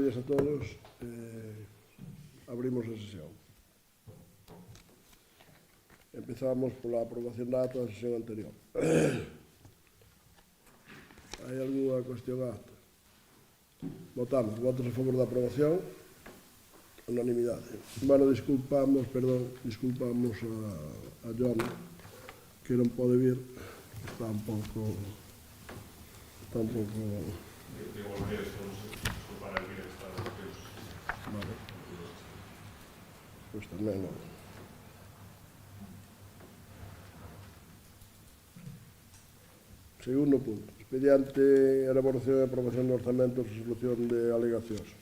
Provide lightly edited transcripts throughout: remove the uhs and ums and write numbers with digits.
benvidos a todos. Abrimos a sesión. Empezamos pola aprobación da acta da sesión anterior. Hai algunha cuestión a acta? Votamos. Votos a favor da aprobación. Unanimidade. Bueno, disculpamos a John, que non pode vir, está un pouco... Vale. Pois tamén non. Segundo punto. Expediente, elaboración e aprobación de orzamentos, resolución de alegacións.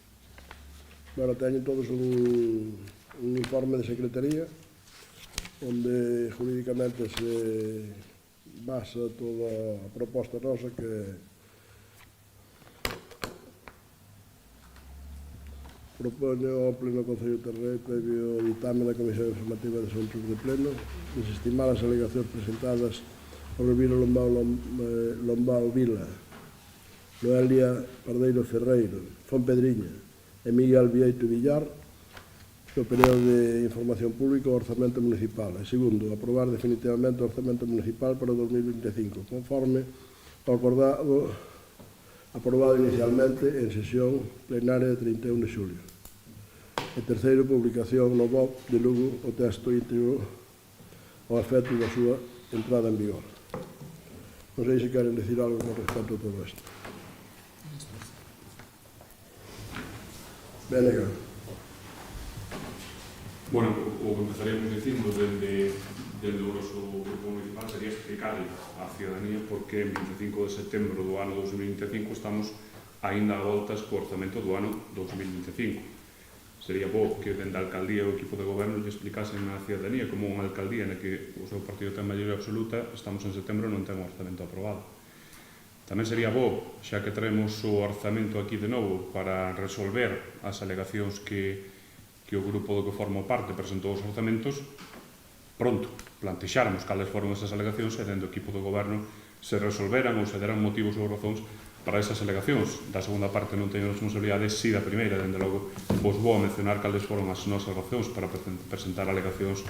Bueno, teñen todos un informe de secretaría onde jurídicamente se basa toda a proposta nosa que propone ao Pleno Concello de Terrei previo ditame da Comisión Informativa de Asuntos de Pleno desestimar as alegacións presentadas por Elvira Lombao Vila, Noelia Pardeiro Ferreiro, Fon Pedriña e Miguel Vieito Villar no período de información pública o orzamento municipal. E segundo, aprobar definitivamente o orzamento municipal para o 2025, conforme ao acordado aprobado inicialmente en sesión plenaria de 31 de xulio. E terceiro, publicación no BOP de Lugo o texto íntegro ao efecto da súa entrada en vigor. Non sei se queren decir algo con respecto a todo isto. Venga. Bueno, o que empezaríamos dicindo desde o noso grupo municipal sería explicar á ciudadanía porque en 25 de setembro do ano 2025 estamos aínda a voltas co orzamento do ano 2025. Sería bo que dende a alcaldía o equipo de goberno lle explicasen á ciudadanía como unha alcaldía na que o seu partido ten maioría absoluta, estamos en setembro e non ten o orzamento aprobado. Tamén sería bo, xa que traemos o orzamento aquí de novo para resolver as alegacións que o grupo do que formo parte presentou os orzamentos, pronto, plantexáramos cales foron esas alegacións e dentro do equipo do goberno se resolveran ou se deran motivos ou razóns para esas alegacións. Da segunda parte non teño responsabilidades, si da primeira, dende logo, vos vou a mencionar cales foron as nosas razóns para presentar alegacións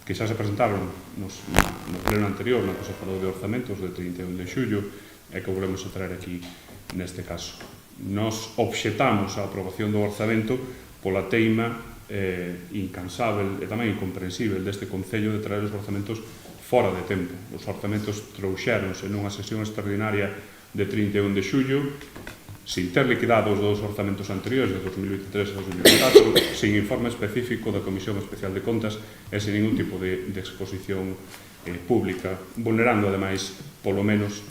que xa se presentaron no pleno anterior, no que se falou de orzamentos de 31 de xullo, e que volvemos a traer aquí neste caso. Nos obxetamos a aprobación do orzamento pola teima incansável e tamén incomprensível deste Concello de traer os orzamentos fora de tempo. Os orzamentos trouxéronse nunha sesión extraordinaria de 31 de xullo, sin ter liquidado os dous orzamentos anteriores de 2023 e 2024, sin informe específico da Comisión Especial de Contas e sin ningún tipo de exposición pública, vulnerando, ademais, polo menos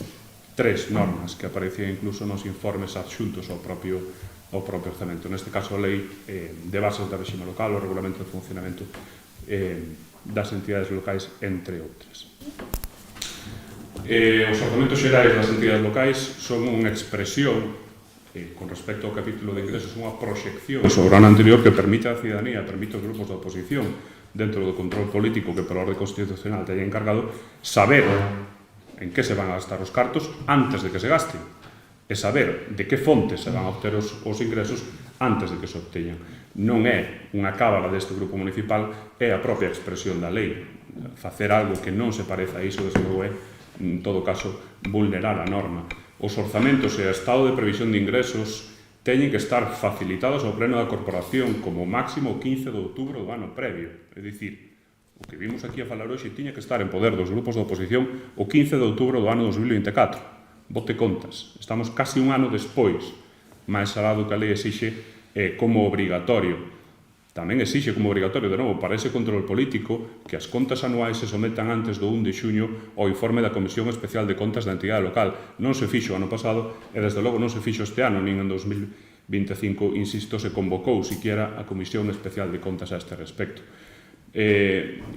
3 normas que aparecían incluso nos informes adxuntos ao propio orzamento. Neste caso, a Lei de Bases da Réxime Local, o Regulamento de Funcionamento das entidades locais, entre outras. Os orzamentos xerais das entidades locais son unha expresión, con respecto ao capítulo de ingresos, unha proxección sobre o ano anterior que permite á ciudadanía, permite aos grupos da oposición, dentro do control político que pela orde constitucional teña encargado, saber en que se van a gastar os cartos antes de que se gasten, e saber de que fontes se van a obter os ingresos antes de que se obteñan. Non é unha cábala deste grupo municipal, é a propia expresión da lei. Facer algo que non se pareza a iso, desde logo, é, en todo caso, vulnerar a norma. Os orzamentos e o estado de previsión de ingresos teñen que estar facilitados ao pleno da corporación como máximo o 15 de outubro do ano previo. É dicir, o que vimos aquí a falar hoxe tiña que estar en poder dos grupos da oposición o 15 de outubro do ano 2024. Bote contas, estamos casi un ano despois, máis alá do que a lei exixe como obrigatorio. Tamén exixe como obrigatorio, de novo, para ese control político, que as contas anuais se sometan antes do 1 de xuño ao informe da Comisión Especial de Contas da entidade local. Non se fixo ano pasado e, desde logo, non se fixo este ano, nin en 2025, insisto, se convocou siquiera a Comisión Especial de Contas a este respecto.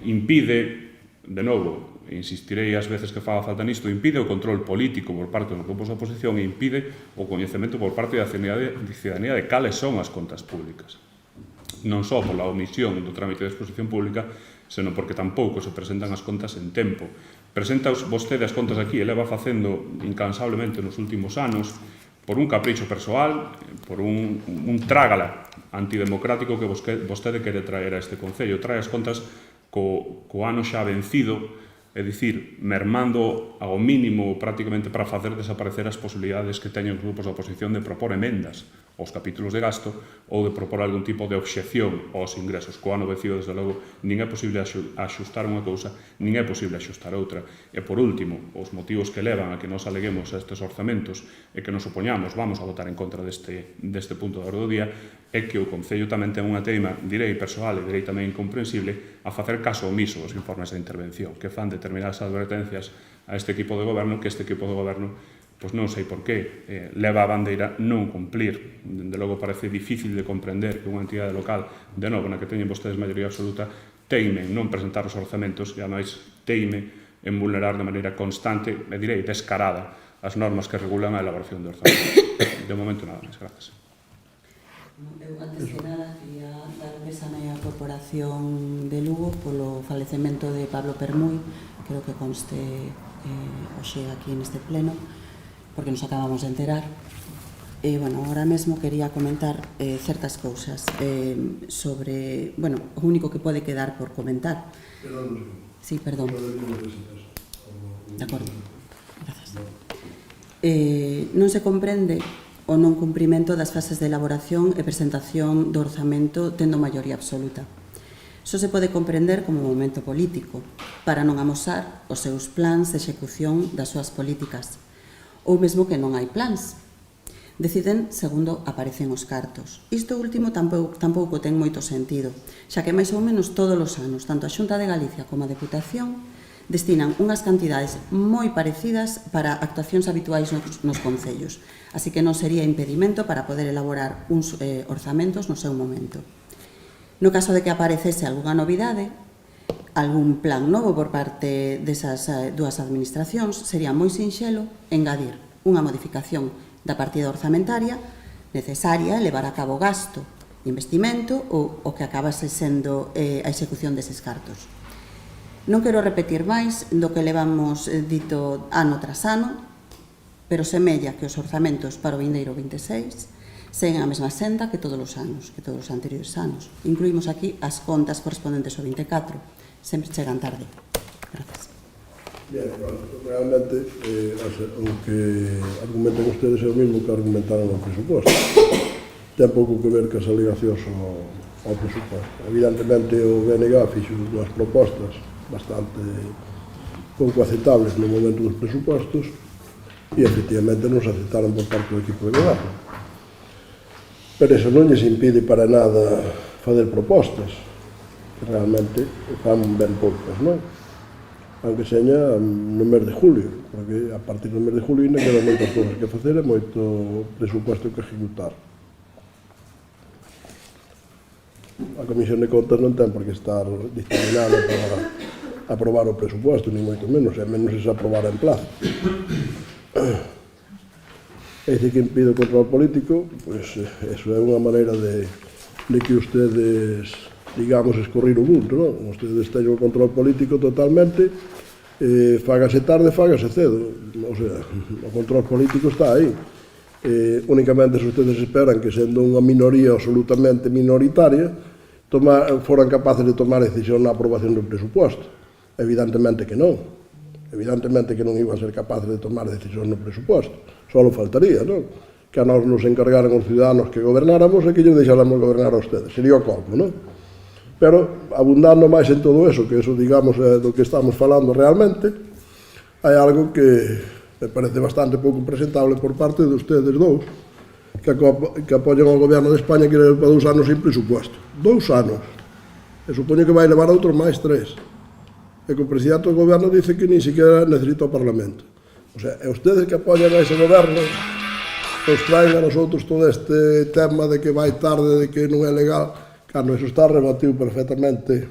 Impide, de novo, insistirei as veces que faga falta nisto, impide o control político por parte dos grupos da oposición e impide o coñecemento por parte da ciudadanía de cales son as contas públicas. Non só pola omisión do trámite de exposición pública, senón porque tampouco se presentan as contas en tempo. Presenta vostede as contas aquí e leva facendo incansablemente nos últimos anos por un capricho persoal, por un trágala antidemocrático que vostede quere traer a este Concello. Trae as contas co ano xa vencido, é dicir, mermando ao mínimo prácticamente para facer desaparecer as posibilidades que teñen os grupos da oposición de propor emendas aos capítulos de gasto ou de propor algún tipo de obxección aos ingresos. Co ano vencido, desde logo, nin é posible axustar unha cousa, nin é posible axustar outra. E, por último, os motivos que levan a que nos aleguemos a estes orzamentos e que nos opoñamos, vamos a votar en contra deste punto da orde do día, é que o Concello tamén ten unha teima, direi persoal e direi tamén incomprensible, a facer caso omiso aos informes de intervención, que fan determinadas advertencias a este equipo de goberno, que este equipo de goberno, pois non sei por qué, leva a bandeira non cumplir. Dende logo parece difícil de comprender que unha entidade local, de novo, na que teñen vostedes maioría absoluta, teime en non presentar os orzamentos e, ademais, teime en vulnerar de maneira constante, e direi descarada, as normas que regulan a elaboración de orzamentos. De momento, nada máis. Gracias. Eu, antes de nada, quería dar un pésame á Corporación de Lugo polo falecemento de Pablo Permuy, creo que conste hoxe aquí neste pleno, porque nos acabamos de enterar. E, bueno, ahora mesmo quería comentar certas cousas sobre, bueno, o único que pode quedar por comentar. Sí, perdón. De acordo. Gracias. Non se comprende o non cumprimento das fases de elaboración e presentación do orzamento tendo maioría absoluta. Só se pode comprender como momento político, para non amosar os seus plans de execución das súas políticas, ou mesmo que non hai plans. Deciden segundo aparecen os cartos. Isto último tampouco ten moito sentido, xa que máis ou menos todos os anos, tanto a Xunta de Galicia como a Deputación, destinan unhas cantidades moi parecidas para actuacións habituais nos concellos, así que non sería impedimento para poder elaborar uns orzamentos no seu momento. No caso de que aparecese algunha novidade, algún plan novo por parte desas dúas administracións, sería moi sinxelo engadir unha modificación da partida orzamentaria necesaria e levar a cabo gasto, investimento ou o que acabase sendo a execución deses cartos. Non quero repetir máis do que levamos dito ano tras ano, pero semella que os orzamentos para o vindeiro 26 seguen a mesma senda que todos os anos, que todos os anteriores anos. Incluímos aquí as contas correspondentes ao 24. Sempre chegan tarde. Gracias. Bien, bueno, realmente o que argumentan ustedes é o mismo que argumentaron o presuposto. Ten pouco que ver que as alegacións ao presuposto. Evidentemente o BNG fixo dúas propostas bastante pouco aceptables no momento dos presupostos e efectivamente non se aceptaron por parte do equipo de goberno. Pero eso non lles impide para nada fazer propostas, que realmente fan ben poucas, non? Aunque seña no mes de julio, porque a partir do mes de julio ainda quedan moitas cousas que facer e moito presuposto que ejecutar. A Comisión de Contas non ten por que estar dictaminada para aprobar o presuposto, ni moito menos, e menos se aprobara en plazo. E dice que impide o control político, pois eso é unha maneira de que ustedes, digamos, escorrir o bulto, non? Ustedes teñen o control político totalmente, fágase tarde, fágase cedo, o sea, o control político está aí. Únicamente se ustedes esperan que, sendo unha minoría absolutamente minoritaria, foran capaces de tomar decisión na aprobación do presuposto. Evidentemente que non. Evidentemente que non iban a ser capaces de tomar decisión no presuposto. Só faltaría, non? Que a nós nos encargaran os ciudadanos que gobernáramos e que lles deixáramos gobernar a ustedes. Sería o colmo, non? Pero, abundando máis en todo eso, que eso, digamos, é do que estamos falando realmente, hai algo que me parece bastante pouco presentable por parte de ustedes dous, que apoyan ao goberno de España que leva 2 anos sin presupuesto. 2 anos. E supoño que vai levar a outros máis 3. E que o presidente do goberno dice que nin siquiera necesita o Parlamento. O sea, e ustedes que apoyan a ese goberno nos traen a nosotros todo este tema de que vai tarde, de que non é legal, cando eso está rebatido perfectamente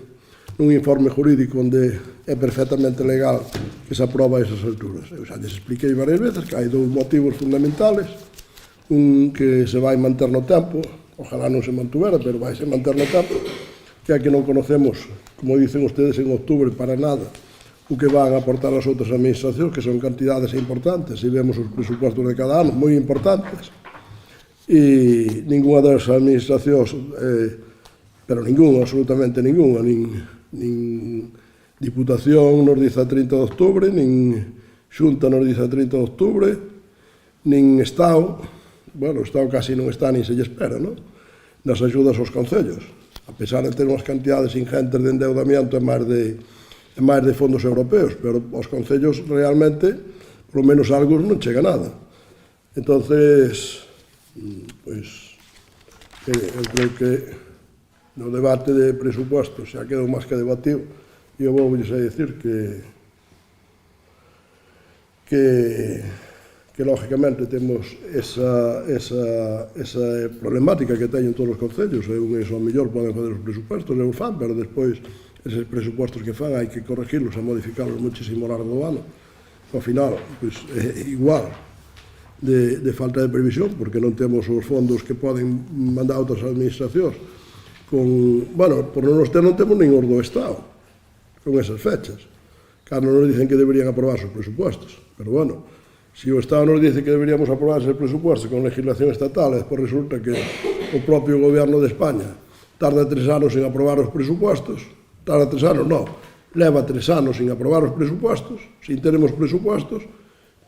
nun informe jurídico onde é perfectamente legal que se aproba a esas alturas. Eu xa les expliquei varias veces que hai 2 motivos fundamentales, un que se vai manter no tempo, ojalá non se mantuvera, pero vai se manter no tempo, que é que non conocemos, como dicen ustedes en outubro, para nada, o que van a aportar as outras administracións, que son cantidades importantes, e vemos os presupostos de cada ano moi importantes, e ninguna das administracións, pero ninguna, absolutamente ninguna, nin Diputación nos dice a 30 de octubre, nin Xunta nos dice a 30 de octubre, nin Estado, bueno, o Estado casi non está nin se lle espera, non? Nas axudas aos concellos, a pesar de ter unhas cantidades ingentes de endeudamiento e máis de fondos europeos, pero aos concellos realmente, polo menos algo, non chega nada. Entonces, pois, eu creo que no debate de presupostos xa quedou máis que debatido, e eu vou a dicir que lógicamente temos esa problemática que teñen todos os concellos, e unhos ao mellor poden fazer os presupostos, e os fan, pero despois eses presupostos que fan hai que corregirlos e modificarlos muchísimo ao largo do ano. Ao final, pois, é igual de falta de previsión, porque non temos os fondos que poden mandar outras administracións. Bueno, por non nos ter non temos nin os do Estado con esas fechas. Claro, nos dicen que deberían aprobar os presupostos, pero bueno, se o Estado nos dice que deberíamos aprobar esos presupostos con legislación estatal, e despois resulta que o propio goberno de España tarda 3 anos en aprobar os presupostos, tarda 3 anos, non, leva 3 anos en aprobar os presupostos, sin teremos presupostos,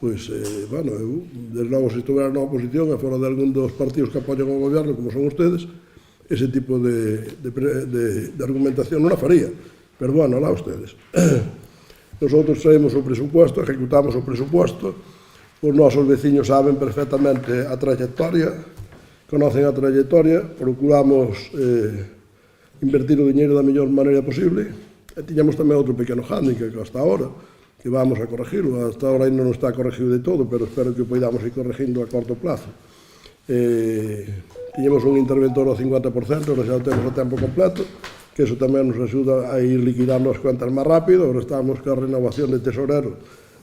pois, bueno, eu, desde logo, se estuviera na oposición e fora de algún dos partidos que apoian o goberno, como son ustedes, ese tipo de argumentación non a faría. Pero, bueno, lá ustedes. Nosotros traemos o presupuesto, ejecutamos o presupuesto, os nosos veciños saben perfectamente a trayectoria, conocen a trayectoria, procuramos invertir o diñeiro da mellor maneira posible, e tiñamos tamén outro pequeno hándicap que hasta ahora, que vamos a corregirlo, hasta ahora ainda non está corregido de todo, pero espero que o podamos ir corregindo a corto plazo. Tiñamos un interventor ao 50%, ahora xa o temos a tempo completo, que eso tamén nos axuda a ir liquidando as cuentas máis rápido. Ahora estamos ca renovación de tesorero,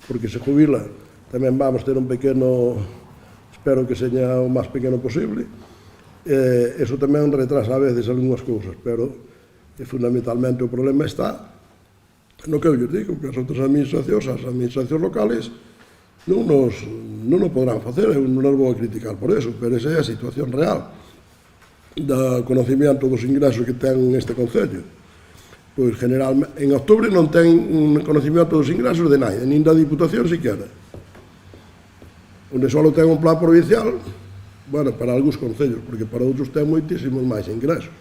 porque se jubila, tamén vamos ter un pequeno, espero que seña o máis pequeno posible. Eso tamén retrasa a veces algunhas cousas, pero fundamentalmente o problema está no que eu digo, que as outras administracións, as administracións locales, non o podrán facer, eu non os vou a criticar por eso, pero esa é a situación real do conocimiento dos ingresos que ten este Concello. Pois, generalmente, en octubre non ten un conocimiento dos ingresos de nada, nin da Diputación siquiera. Onde só ten un plan provincial, bueno, para algúns concellos, porque para outros ten moitísimos máis ingresos.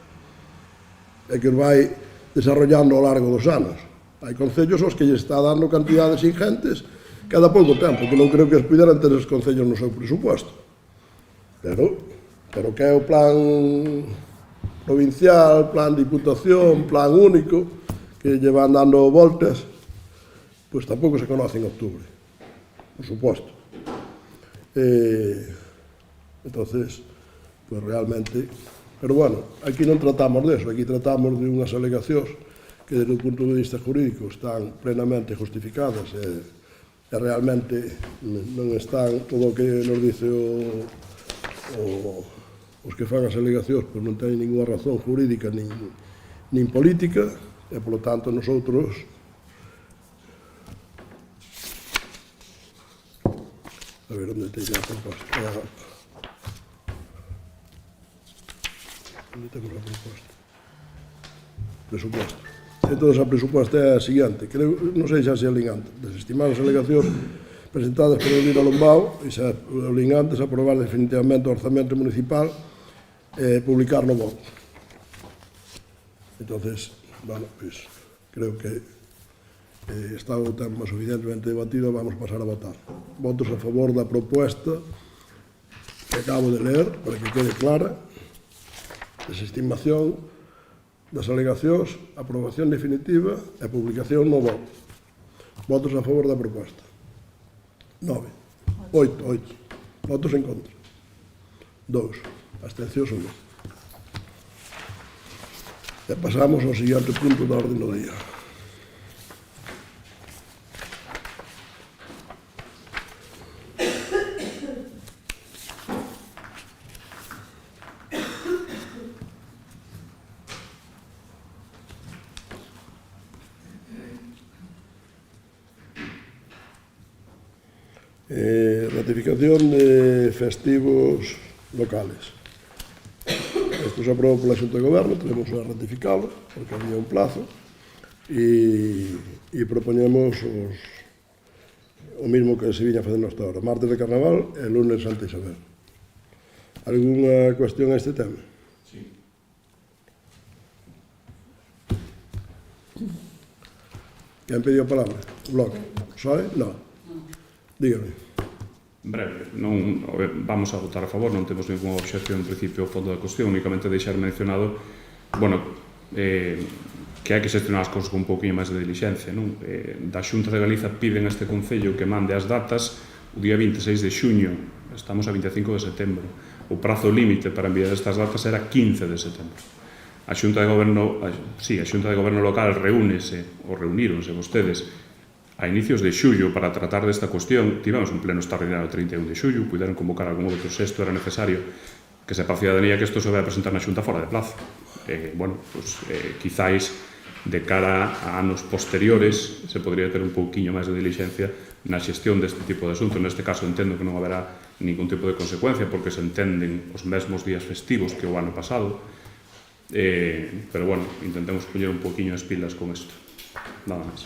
É que os vai desarrollando ao largo dos anos. Hai concellos aos que lle está dando cantidades ingentes cada pouco tempo, que non creo que os puderan ter os concellos no seu presupuesto. Pero que é o plan provincial, plan diputación, plan único, que lle van dando voltas, pois tampouco se conoce en octubre, por suposto. Entonces, pois realmente, pero bueno, aquí non tratamos deso, aquí tratamos de unhas alegacións que desde o punto de vista jurídico están plenamente justificadas e realmente non están todo o que nos dice os que fan as alegacións, pois non teñen ninguna razón jurídica nin política, e polo tanto nosotros a ver onde teño a proposta. Onde temos a proposta? Presuposto. Entón, a presuposta é a seguinte, non sei xa se é lingante, desestimar as alegacións presentadas por Elvira Lombao, e xa o lingante é aprobar definitivamente o orzamento municipal e publicar no voto. Entonces, bueno, pues, creo que está o tema suficientemente debatido, vamos a pasar a votar. Votos a favor da proposta que acabo de ler, para que quede clara, desestimación das alegacións, aprobación definitiva e publicación no voto. Votos a favor da proposta. 9. 8. Votos en contra. 2. Abstencións 1. E pasamos ao seguinte punto da orde do día. Ratificación de festivos locales. Isto se aprobou pola Xunta de Goberno, tenemos a ratificalo, porque había un plazo, e propoñemos o mismo que se viña facendo hasta ahora, martes de Carnaval e lunes Santa Isabel. Alguna cuestión a este tema? Sí. Quen pediu a palabra? O Bloque? Soe? Non. Dígame. Breve, non vamos a votar a favor, non temos ninguna obxección en principio ao fondo da cuestión, únicamente deixar mencionado, bueno, que hai que xestionar as cousas con un pouquinho máis de dilixencia, non? Da Xunta de Galiza piden a este Concello que mande as datas o día 26 de xuño, estamos a 25 de setembro. O prazo límite para enviar estas datas era 15 de setembro. A Xunta de Goberno, a Xunta de Goberno local reúnese, ou reuníronse vostedes, a inicios de xullo para tratar desta cuestión. Tivemos un pleno extraordinario o 31 de xullo, puderon convocar algún outro, se isto era necesario, que sepa a ciudadanía que isto se vai a presentar na Xunta fora de plazo. Bueno, pues, quizáis de cara a anos posteriores se podría ter un pouquiño máis de dilixencia na xestión deste tipo de asuntos. Neste caso entendo que non haberá ningún tipo de consecuencia porque se entenden os mesmos días festivos que o ano pasado, pero bueno, intentemos poñer un pouquiño as pilas con isto, nada máis.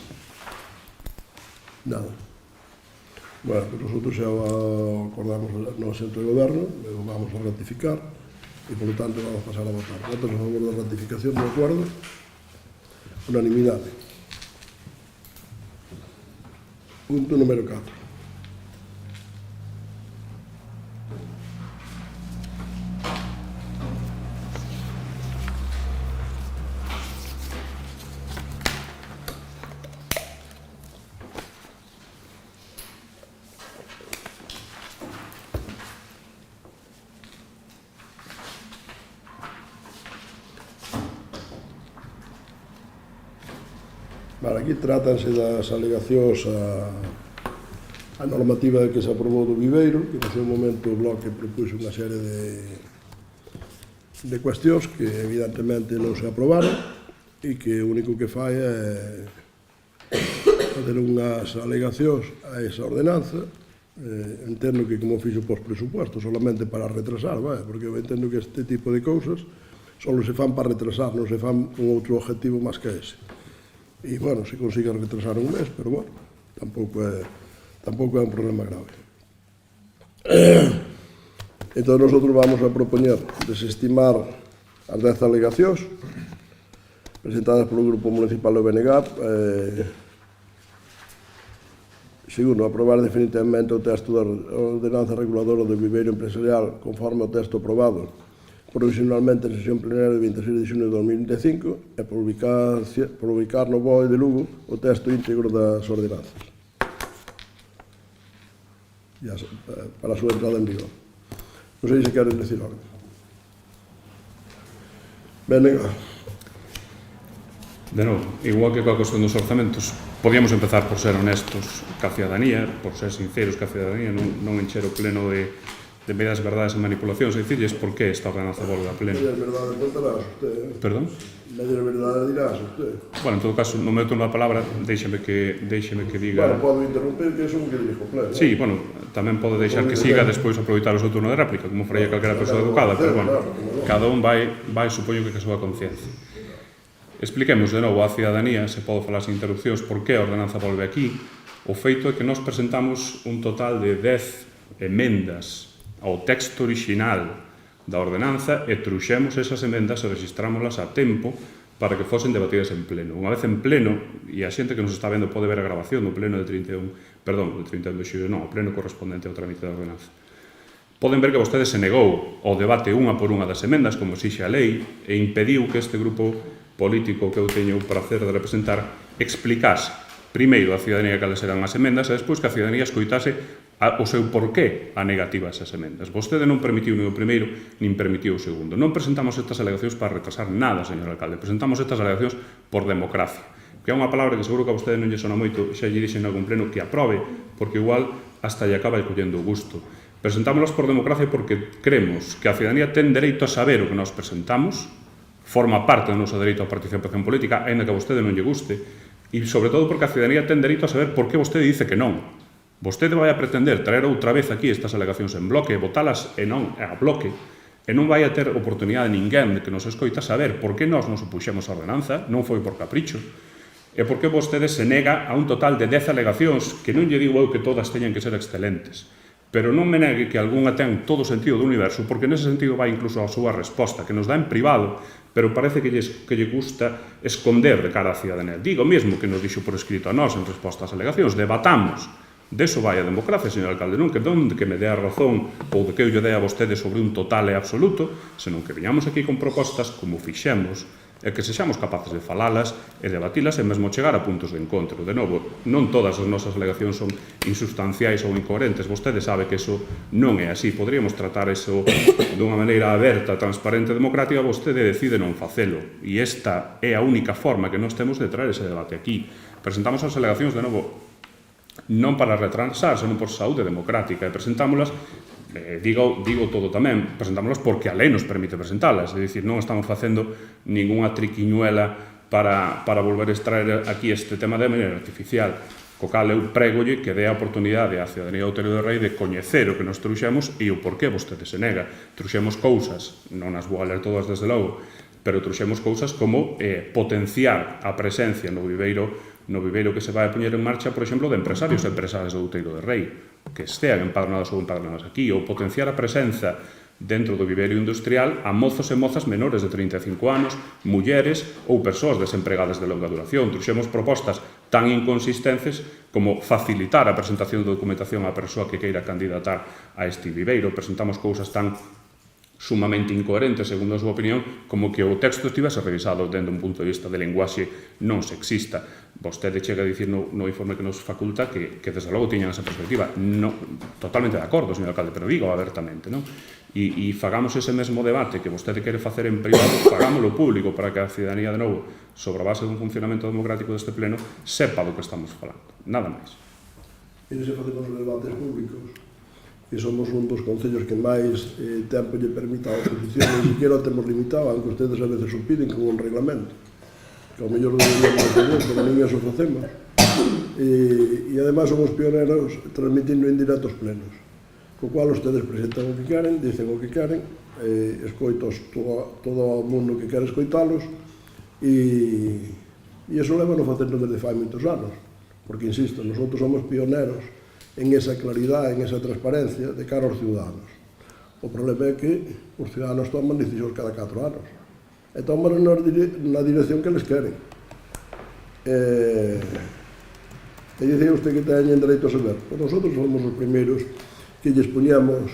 Nada. Bueno, pues nosotros xa acordamos no Centro de Goberno, vamos a ratificar e, por lo tanto, vamos a pasar a votar. Votos a favor da ratificación do acordo, unanimidade. Punto número 4. Vale, aquí trátanse das alegacións a normativa que se aprobou do Viveiro, que no seu momento o Bloque propuxo unha serie de cuestións que evidentemente non se aprobaron e que o único que fai é fazer unhas alegacións a esa ordenanza. Entendo que como fixo pos presupuestos solamente para retrasar, porque eu entendo que este tipo de cousas só se fan para retrasar, non se fan con outro objetivo máis que ese. E, bueno, se consigue retrasar un mes, pero, bueno, tampouco é un problema grave. Entón, nosotros vamos a propoñer desestimar as 10 alegacións presentadas polo Grupo Municipal do BNG. Segundo, aprobar definitivamente o texto da ordenanza reguladora do viveiro empresarial conforme o texto aprobado provisionalmente na sesión plenaria de 26 de xunio de 2025 e publicar no BOE de Lugo o texto íntegro das ordenanzas para a súa entrada en vigor. Non sei se queren decir algo. Venga. De novo, igual que coa cuestión dos orzamentos, podíamos empezar por ser honestos ca ciudadanía, por ser sinceros ca ciudadanía, non encher o pleno de medias verdades e manipulacións, e dicirles por que esta ordenanza volve a pleno. Medias verdades contarás usted. Perdón? Medias verdades dirás usted. Bueno, en todo caso, non me turno a palabra, déixeme que diga... Bueno, podo interrumpir, que é un que dirijo pleno. Sí, bueno, tamén pode deixar que siga despois aproveitar o seu turno de réplica, como faría calquera persoa educada, pero bueno, cada un vai supoño que a súa conciencia. Expliquemos de novo á ciudadanía, se pode falar sin interrupcións, por que a ordenanza volve aquí. O feito é que nós presentamos un total de 10 emendas ao texto orixinal da ordenanza e truxemos esas emendas e registrámolas a tempo para que fosen debatidas en pleno. Unha vez en pleno, e a xente que nos está vendo pode ver a grabación do pleno de 31 de xullo, non, o pleno correspondente ao trámite da ordenanza. Poden ver que vostede se negou ao debate unha por unha das emendas, como exixe a lei, e impediu que este grupo político que eu teño o prazer de representar explicase primeiro a ciudadanía cales eran as emendas e despois que a ciudadanía escoitase o seu porqué a negativa a esas emendas. Vostede non permitiu nin o primeiro, nin permitiu o segundo. Non presentamos estas alegacións para retrasar nada, señor alcalde. Presentamos estas alegacións por democracia. Que é unha palabra que seguro que a vostede non lle sona moito, xa lle dixen en algún pleno que aprobe, porque igual hasta lle acaba collendo o gusto. Presentámolas por democracia porque creemos que a ciudadanía ten dereito a saber o que nós presentamos, forma parte do noso dereito a participación política, aínda que a vostede non lle guste, e sobre todo porque a ciudadanía ten dereito a saber por que vostede dice que non. Vostede vai a pretender traer outra vez aquí estas alegacións en bloque, votalas e non a bloque, e non vai a ter oportunidade ninguén de que nos escoita saber por que nós nos opuxemos a ordenanza, non foi por capricho, e por que vostede se nega a un total de 10 alegacións que non lle digo eu que todas teñan que ser excelentes, pero non me negue que algunha ten todo o sentido do universo, porque nese sentido vai incluso a súa resposta, que nos dá en privado, pero parece que lle gusta esconder de cara á cidadanía. Digo mesmo que nos dixo por escrito a nós en resposta ás alegacións, debatamos. Deso vai a democracia, señor alcalde, non que donde que me dé a razón ou de que eu lle dé a vostede sobre un total e absoluto, senón que viñamos aquí con propostas como fixemos e que sexamos capaces de falalas e debatilas e mesmo chegar a puntos de encontro. De novo, non todas as nosas alegacións son insustanciais ou incoherentes. Vostede sabe que eso non é así. Poderíamos tratar eso dunha maneira aberta, transparente e democrática. Vostede decide non facelo. E esta é a única forma que nós temos de traer ese debate aquí. Presentamos as alegacións, de novo, non para retransar, senón por saúde democrática, e presentámolas, digo todo tamén, presentámolas porque a lei nos permite presentalas, é dicir, non estamos facendo ningunha triquiñuela para volver a extraer aquí este tema de maneira artificial, co cal eu prégolle que dé a oportunidade á cidadanía do Outeiro do Rei de coñecer o que nos truxemos e o porqué vostede se nega. Truxemos cousas, non as vou a ler todas desde logo, pero truxemos cousas como potenciar a presencia no viveiro que se vai a poñer en marcha, por exemplo, de empresarios e empresarias do Outeiro do Rei, que estean empadronados ou empadronadas aquí, ou potenciar a presenza dentro do viveiro industrial a mozos e mozas menores de 35 anos, mulleres ou persoas desempregadas de longa duración. Truxemos propostas tan inconsistentes como facilitar a presentación de documentación á persoa que queira candidatar a este viveiro. Presentamos cousas tan sumamente incoherente, segundo a súa opinión, como que o texto estivese revisado dende un punto de vista de lenguaxe non sexista. Vostede chega a dicir no informe que nos faculta que desde logo tiñan esa perspectiva. Totalmente de acordo, señor alcalde, pero digo abertamente, non? E fagamos ese mesmo debate que vostede quere facer en privado, fagámoslo público para que a cidadanía, de novo, sobre a base dun funcionamento democrático deste pleno, sepa do que estamos falando. Nada máis. E se facemos os debates públicos, que somos un dos concellos que máis tempo lle permita a oposición, ni siquiera o temos limitado, aunque ustedes a veces o piden con un reglamento, que ao mellor deberíamos fazer, pero nin eso facemos. E ademais somos pioneros transmitindo en directo os plenos, co cual ustedes presentan o que queren, dicen o que queren, escoitos todo o mundo que quere escoitalos, e iso leva-nos facendo desde fai moitos anos, porque, insisto, nosotros somos pioneros en esa claridade, en esa transparencia de cara aos ciudadanos. O problema é que os ciudadanos toman decisións cada 4 anos e toman na dirección que les queren. E dicía usted que teñen dereito a saber. Pois nosotros somos os primeiros que lles poñamos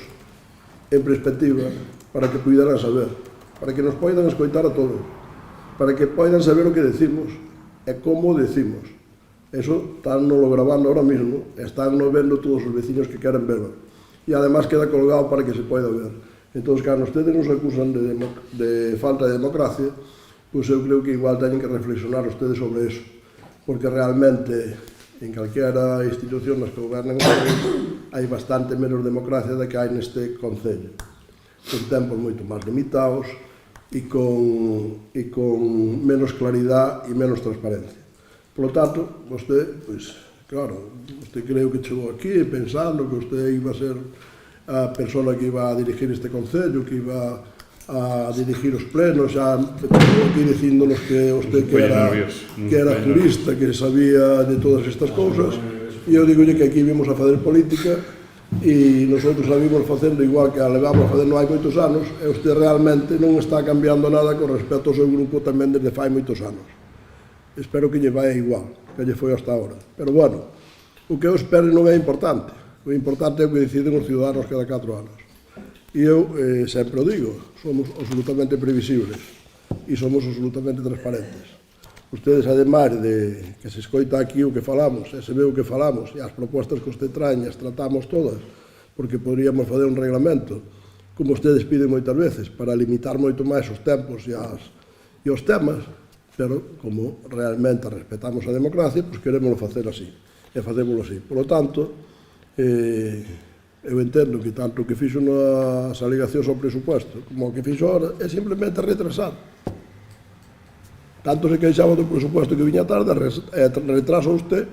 en perspectiva para que puidaran saber, para que nos poidan escoitar a todos, para que poidan saber o que decimos e como decimos. Eso están lo grabando ahora mismo, están vendo todos os vecinos que queren verlo. E además queda colgado para que se poida ver. Entón, cando ustedes nos acusan de falta de democracia, pois eu creo que igual teñen que reflexionar ustedes sobre eso. Porque realmente, en calquera institución nas que gobernan hai bastante menos democracia da que hai neste concello. Con tempos moito máis limitados e con menos claridade e menos transparencia. Por lo tanto, vostede, pois, claro, vostede creo que chegou aquí pensando que vostede iba a ser a persona que iba a dirigir este concello, que iba a dirigir os plenos, xa chegou aquí dicíndonos que vostede que era jurista, que sabía de todas estas cousas, e eu digolle que aquí vimos a fazer política e nosotros a vimos facendo igual que a levamos a fazer non hai moitos anos, e vostede realmente non está cambiando nada con respecto ao seu grupo tamén desde fai moitos anos. Espero que lle vai igual, que lle foi hasta ahora. Pero, bueno, o que eu espero non é importante. O importante é o que deciden os ciudadanos cada 4 anos. E eu sempre o digo, somos absolutamente previsibles e somos absolutamente transparentes. Ustedes, ademais de que se escoita aquí o que falamos, e se ve o que falamos, e as propostas que usted traen, as tratamos todas, porque poderíamos fazer un reglamento, como ustedes piden moitas veces, para limitar moito máis os tempos e os temas, pero como realmente respetamos a democracia, pois queremos facer así, e facémoslo así. Por lo tanto, eu entendo que tanto o que fixo nas alegacións ao presupuesto como o que fixo ahora é simplemente retrasar. Tanto se queixaba do presupuesto que viña tarde, retrasa usted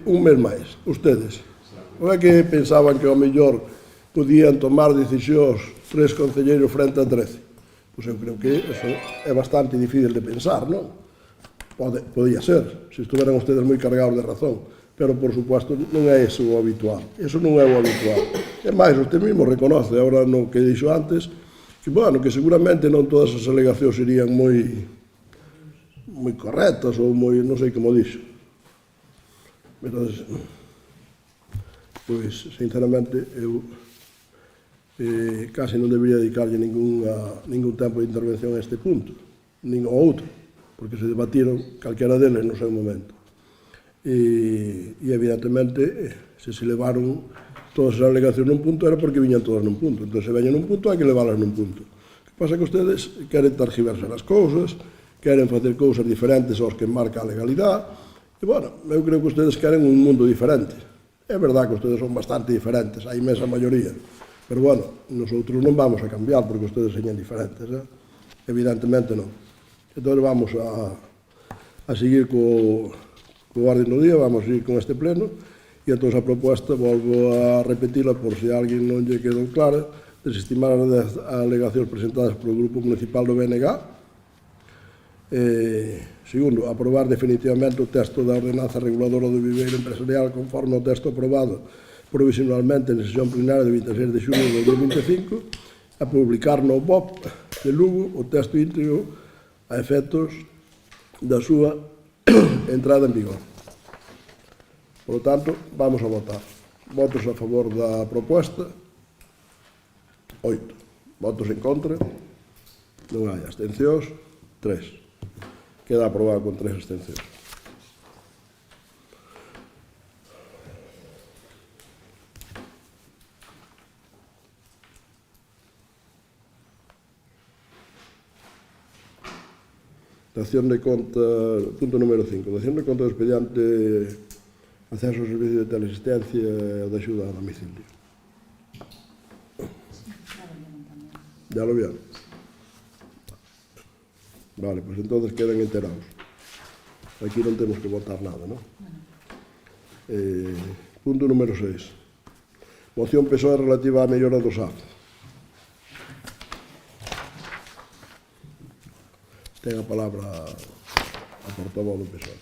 un mes máis, ustedes. Non é que pensaban que ao mellor podían tomar decisións 3 concelleiros frente a 13. Pois eu creo que eso é bastante difícil de pensar, non? Podía ser, se estuveran ustedes moi cargados de razón, pero por supuesto non é eso o habitual. Eso non é o habitual. E máis, usted mesmo reconoce, agora no que dixo antes, que, bueno, que seguramente non todas as alegacións irían moi correctas ou moi, non sei como dixo. Pois, sinceramente, eu casi non debería dedicarlle ningún tempo de intervención a este punto, nin ao outro, porque se debatiron calquera deles no seu momento. E evidentemente, se levaron todas as alegacións nun punto, era porque viñan todas nun punto. Entón, se veñen nun punto, hai que leválas nun punto. O que pasa é que ustedes queren targiversar as cousas, queren facer cousas diferentes aos que marca a legalidade, e, bueno, eu creo que ustedes queren un mundo diferente. É verdad que ustedes son bastante diferentes, a inmensa maioría, pero, bueno, nosotros non vamos a cambiar porque ustedes señan diferentes, evidentemente non. Entón, vamos a seguir co orden do día, vamos a seguir con este pleno, e entón a proposta, volvo a repetila por se alguén non lle quedou clara, desestimar as alegacións presentadas polo Grupo Municipal do BNG. Segundo, aprobar definitivamente o texto da ordenanza reguladora do viveiro empresarial conforme o texto aprobado provisionalmente na sesión plenaria de 26 de xulio de 2025, a publicar no BOP de Lugo o texto íntegro a efectos da súa entrada en vigor. Por lo tanto, vamos a votar. Votos a favor da proposta, 8. Votos en contra, non hai. Abstencións, 3. Queda aprobado con 3 abstencións. Dación de conta, punto número 5, dación de conta do expediente acceso ao servicio de teleasistencia e de axuda a domicilio. Ya lo vieron? Vale, pues entonces quedan enterados. Aquí non temos que votar nada, ¿no? Punto número 6. Moción PSOE relativa á mellora do SAF. Ten a palabra a portavoz do PSOE.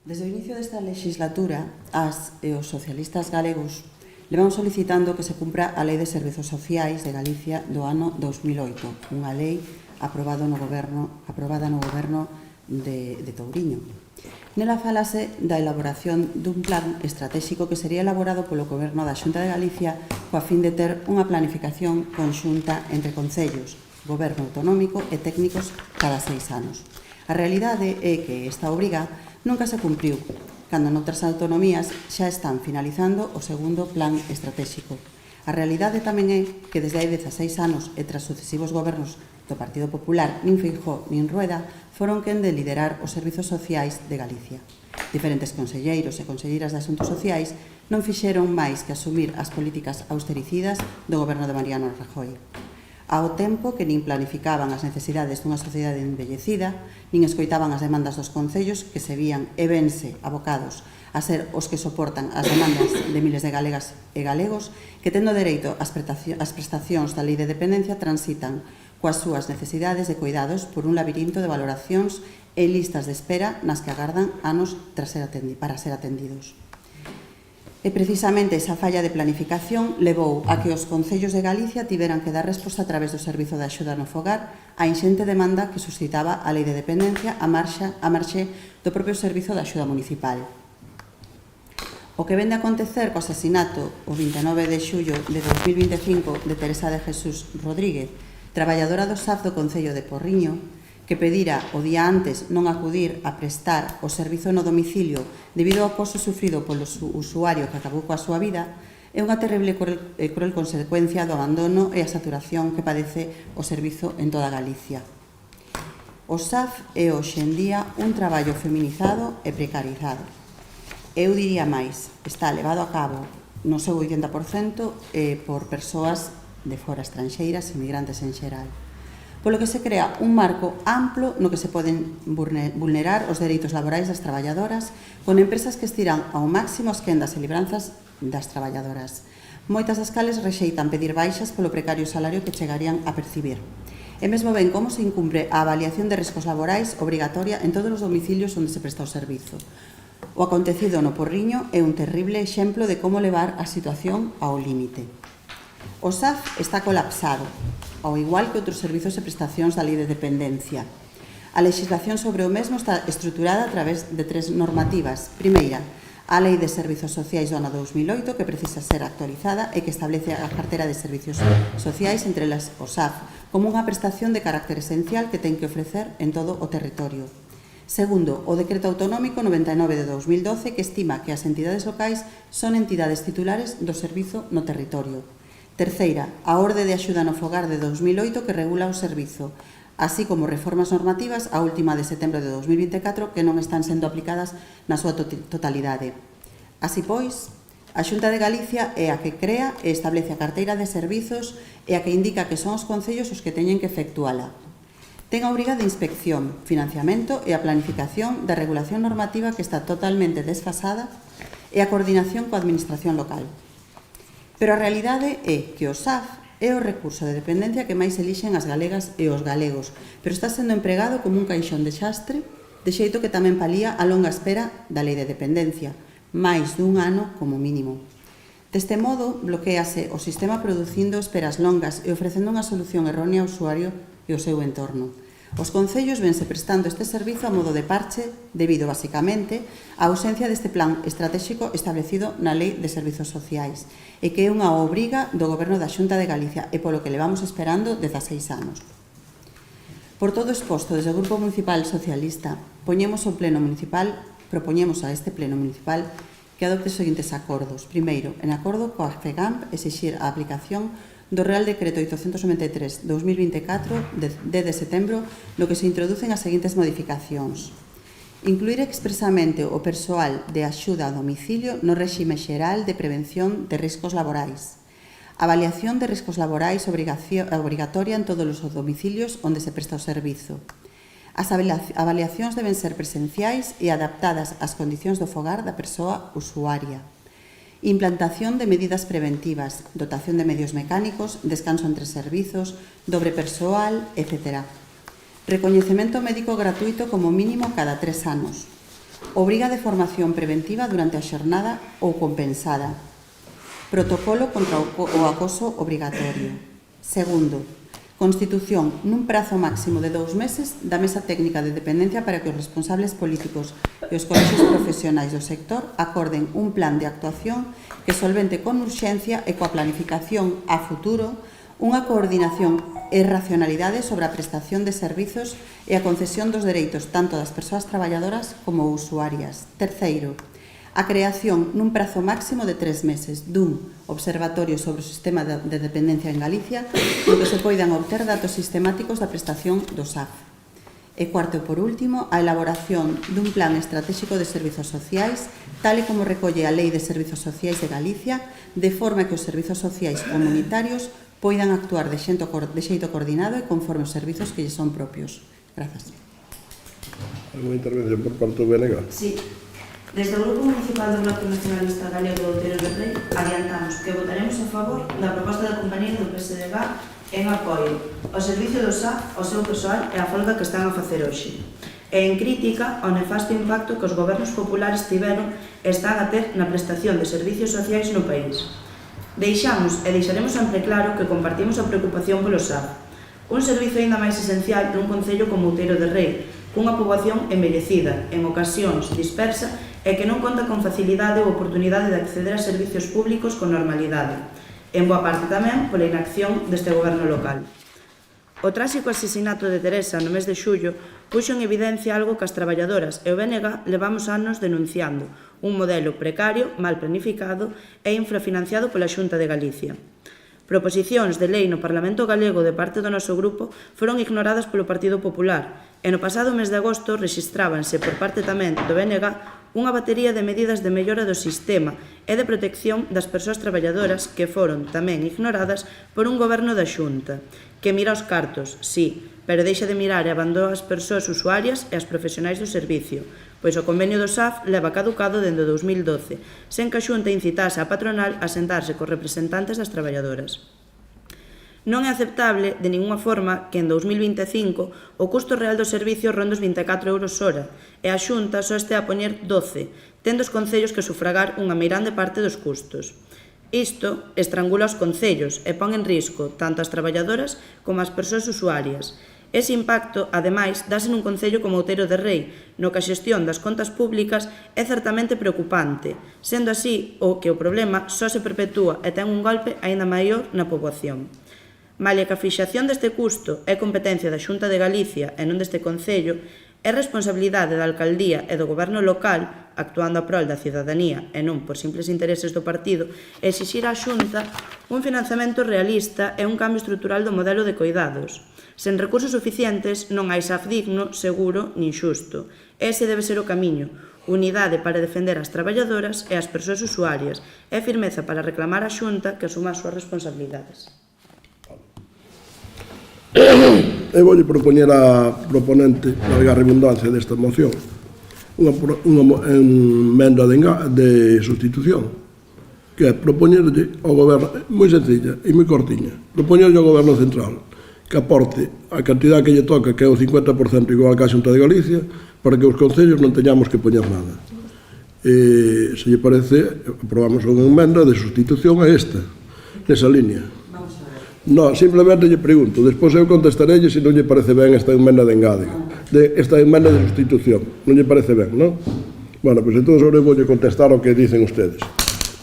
Desde o inicio desta legislatura, as e os socialistas galegos levamos solicitando que se cumpra a Lei de Servizos Sociais de Galicia do ano 2008, unha lei aprobada no goberno de Touriño. Nela falase da elaboración dun plan estratégico que sería elaborado polo goberno da Xunta de Galicia coa fin de ter unha planificación conxunta entre concellos, goberno autonómico e técnicos cada 6 anos. A realidade é que esta obriga nunca se cumpriu, cando noutras autonomías xa están finalizando o segundo plan estratégico. A realidade tamén é que desde hai 16 anos e tras sucesivos gobernos do Partido Popular, nin Feijóo nin Rueda foron quen de liderar os servizos sociais de Galicia. Diferentes conselleiros e conselleiras de Asuntos Sociais non fixeron máis que asumir as políticas austericidas do goberno de Mariano Rajoy. Ao tempo que nin planificaban as necesidades dunha sociedade envellecida, nin escoitaban as demandas dos concellos que se vían e vense abocados a ser os que soportan as demandas de miles de galegas e galegos que, tendo dereito ás prestacións da Lei de Dependencia, transitan coas súas necesidades de cuidados por un labirinto de valoracións e listas de espera nas que agardan anos para ser atendidos. E precisamente esa falla de planificación levou a que os concellos de Galicia tiveran que dar resposta a través do Servizo de Axuda no Fogar á inxente demanda que suscitaba a Lei de Dependencia a marxe do propio Servizo de Axuda Municipal. O que vende a acontecer co asasinato o 29 de xullo de 2025 de Teresa de Jesús Rodríguez, traballadora do SAF do Concello de Porriño, que pedira o día antes non acudir a prestar o servizo no domicilio debido ao acoso sufrido polo usuario que acabou coa súa vida, é unha terrible e cruel consecuencia do abandono e a saturación que padece o servizo en toda Galicia. O SAF é hoxe en día un traballo feminizado e precarizado. Eu diría máis, está levado a cabo no seu 80% por persoas de fora estranxeiras e migrantes en xeral. polo que se crea un marco amplo no que se poden vulnerar os dereitos laborais das traballadoras con empresas que estiran ao máximo as quendas e libranzas das traballadoras, moitas das cales rexeitan pedir baixas polo precario salario que chegarían a percibir. E mesmo ben como se incumpre a avaliación de riscos laborais obrigatoria en todos os domicilios onde se presta o servizo. O acontecido no Porriño é un terrible exemplo de como levar a situación ao límite. O SAF está colapsado, ao igual que outros servizos e prestacións da Lei de Dependencia. A legislación sobre o mesmo está estruturada a través de 3 normativas. Primeira, a Lei de Servizos Sociais do ano 2008, que precisa ser actualizada e que establece a cartera de servizos sociais, entre elas o SAF, como unha prestación de carácter esencial que ten que ofrecer en todo o territorio. Segundo, o Decreto Autonómico 99 de 2012, que estima que as entidades locais son entidades titulares do servizo no territorio. Terceira, a Orde de Axuda no Fogar de 2008, que regula o servizo, así como reformas normativas, a última de setembro de 2024, que non están sendo aplicadas na súa totalidade. Así pois, a Xunta de Galicia é a que crea e establece a carteira de servizos e a que indica que son os concellos os que teñen que efectuala. Ten a obriga de inspección, financiamento e a planificación da regulación normativa que está totalmente desfasada e a coordinación coa administración local. Pero a realidade é que o SAF é o recurso de dependencia que máis elixen as galegas e os galegos, pero está sendo empregado como un caixón de xastre, de xeito que tamén palía a longa espera da Lei de Dependencia, máis dun ano como mínimo. Deste modo, bloquease o sistema producindo esperas longas e ofrecendo unha solución errónea ao usuario e ao seu entorno. Os concellos vense prestando este servizo a modo de parche debido, basicamente, á ausencia deste plan estratégico establecido na Lei de Servizos Sociais e que é unha obriga do Goberno da Xunta de Galicia e polo que levamos esperando 16 anos. Por todo exposto, desde o Grupo Municipal Socialista, propoñemos a este Pleno Municipal que adopte os seguintes acordos. Primeiro, en acordo coa FEGAMP, exixir a aplicación do Real Decreto 893/2024 de setembro, no que se introducen as seguintes modificacións. Incluir expresamente o persoal de axuda a domicilio no réxime xeral de prevención de riscos laborais. Avaliación de riscos laborais obrigatoria en todos os domicilios onde se presta o servizo. As avaliacións deben ser presenciais e adaptadas ás condicións do fogar da persoa usuaria. Implantación de medidas preventivas, dotación de medios mecánicos, descanso entre servizos, dobre persoal, etc. Recoñecemento médico gratuito como mínimo cada 3 anos. Obriga de formación preventiva durante a xornada ou compensada. Protocolo contra o acoso obrigatorio. Segundo, constitución nun prazo máximo de 2 meses da Mesa Técnica de Dependencia para que os responsables políticos e os colexios profesionais do sector acorden un plan de actuación que solvente con urxencia e coa planificación a futuro unha coordinación e racionalidade sobre a prestación de servizos e a concesión dos dereitos tanto das persoas traballadoras como usuarias. Terceiro, a creación nun prazo máximo de 3 meses dun observatorio sobre o sistema de dependencia en Galicia no que se poidan obter datos sistemáticos da prestación do SAF. E cuarto e por último, a elaboración dun plan estratégico de servizos sociais tal e como recolle a Lei de Servizos Sociais de Galicia, de forma que os servizos sociais comunitarios poidan actuar de xeito coordinado e conforme os servizos que lle son propios. Grazas. Alguna intervención por parte do BNG? Sí. Desde o Grupo Municipal do Bloque Nacionalista Galego de Outeiro do Rei adiantamos que votaremos a favor da proposta da compañía do PSDG en apoio ao servicio do SAF, ao seu persoal e á folga que están a facer hoxe. E en crítica ao nefasto impacto que os gobernos populares tiveron e están a ter na prestación de servicios sociais no país. Deixamos e deixaremos sempre claro que compartimos a preocupación polo SAF, un servizo aínda máis esencial nun concello como Outeiro de Rei, cunha poboación envellecida, en ocasións dispersa e que non conta con facilidade ou oportunidade de acceder a servicios públicos con normalidade, en boa parte tamén pola inacción deste goberno local. O tráxico asesinato de Teresa no mes de xullo puxo en evidencia algo que as traballadoras e o BNG levamos anos denunciando, un modelo precario, mal planificado e infrafinanciado pola Xunta de Galicia. Proposicións de lei no Parlamento Galego de parte do noso grupo foron ignoradas polo Partido Popular e no pasado mes de agosto rexistrábanse por parte tamén do BNG unha batería de medidas de mellora do sistema e de protección das persoas traballadoras que foron tamén ignoradas por un goberno da Xunta, que mira os cartos, sí, pero deixa de mirar e abandona as persoas usuarias e as profesionais do servicio, pois o convenio do SAF leva caducado dende 2012, sen que a Xunta incitase a patronal a sentarse cos representantes das traballadoras. Non é aceptable, de ninguna forma, que en 2025 o custo real do servicio ronde os 24 euros hora e a Xunta só este a poñer 12, tendo os concellos que sufragar unha meirande parte dos custos. Isto estrangula os concellos e pon en risco tanto as traballadoras como as persoas usuarias. Ese impacto, ademais, dáse nun concello como Outeiro de Rei, no que a xestión das contas públicas é certamente preocupante, sendo así o problema só se perpetúa e ten un golpe aínda maior na poboación. Malia que a fixación deste custo é competencia da Xunta de Galicia e non deste Concello, é responsabilidade da Alcaldía e do Goberno local, actuando a prol da cidadanía e non por simples intereses do partido, exixir á Xunta un financiamento realista e un cambio estrutural do modelo de coidados. Sen recursos suficientes non hai SAF digno, seguro nin xusto. Ese debe ser o camiño, unidade para defender as traballadoras e as persoas usuarias e firmeza para reclamar á Xunta que asuma as súas responsabilidades. Eu vou propoñer a proponente, valga a redundancia desta moción, unha emenda de sustitución, que é propoñerlle ao goberno, moi sencilla e moi cortiña, propoñerlle ao goberno central que aporte a cantidad que lle toca, que é o 50% igual que a Xunta de Galicia, para que os concellos non teñamos que poñer nada. Se lle parece, aprobamos unha emenda de sustitución a esta, nesa línea. No, simplemente lle pregunto, despois eu contestarelle se non lle parece ben esta emenda de engade, esta emenda de sustitución. Non lle parece ben, non? Bueno, pois entón agora voulle contestar o que dicen ustedes.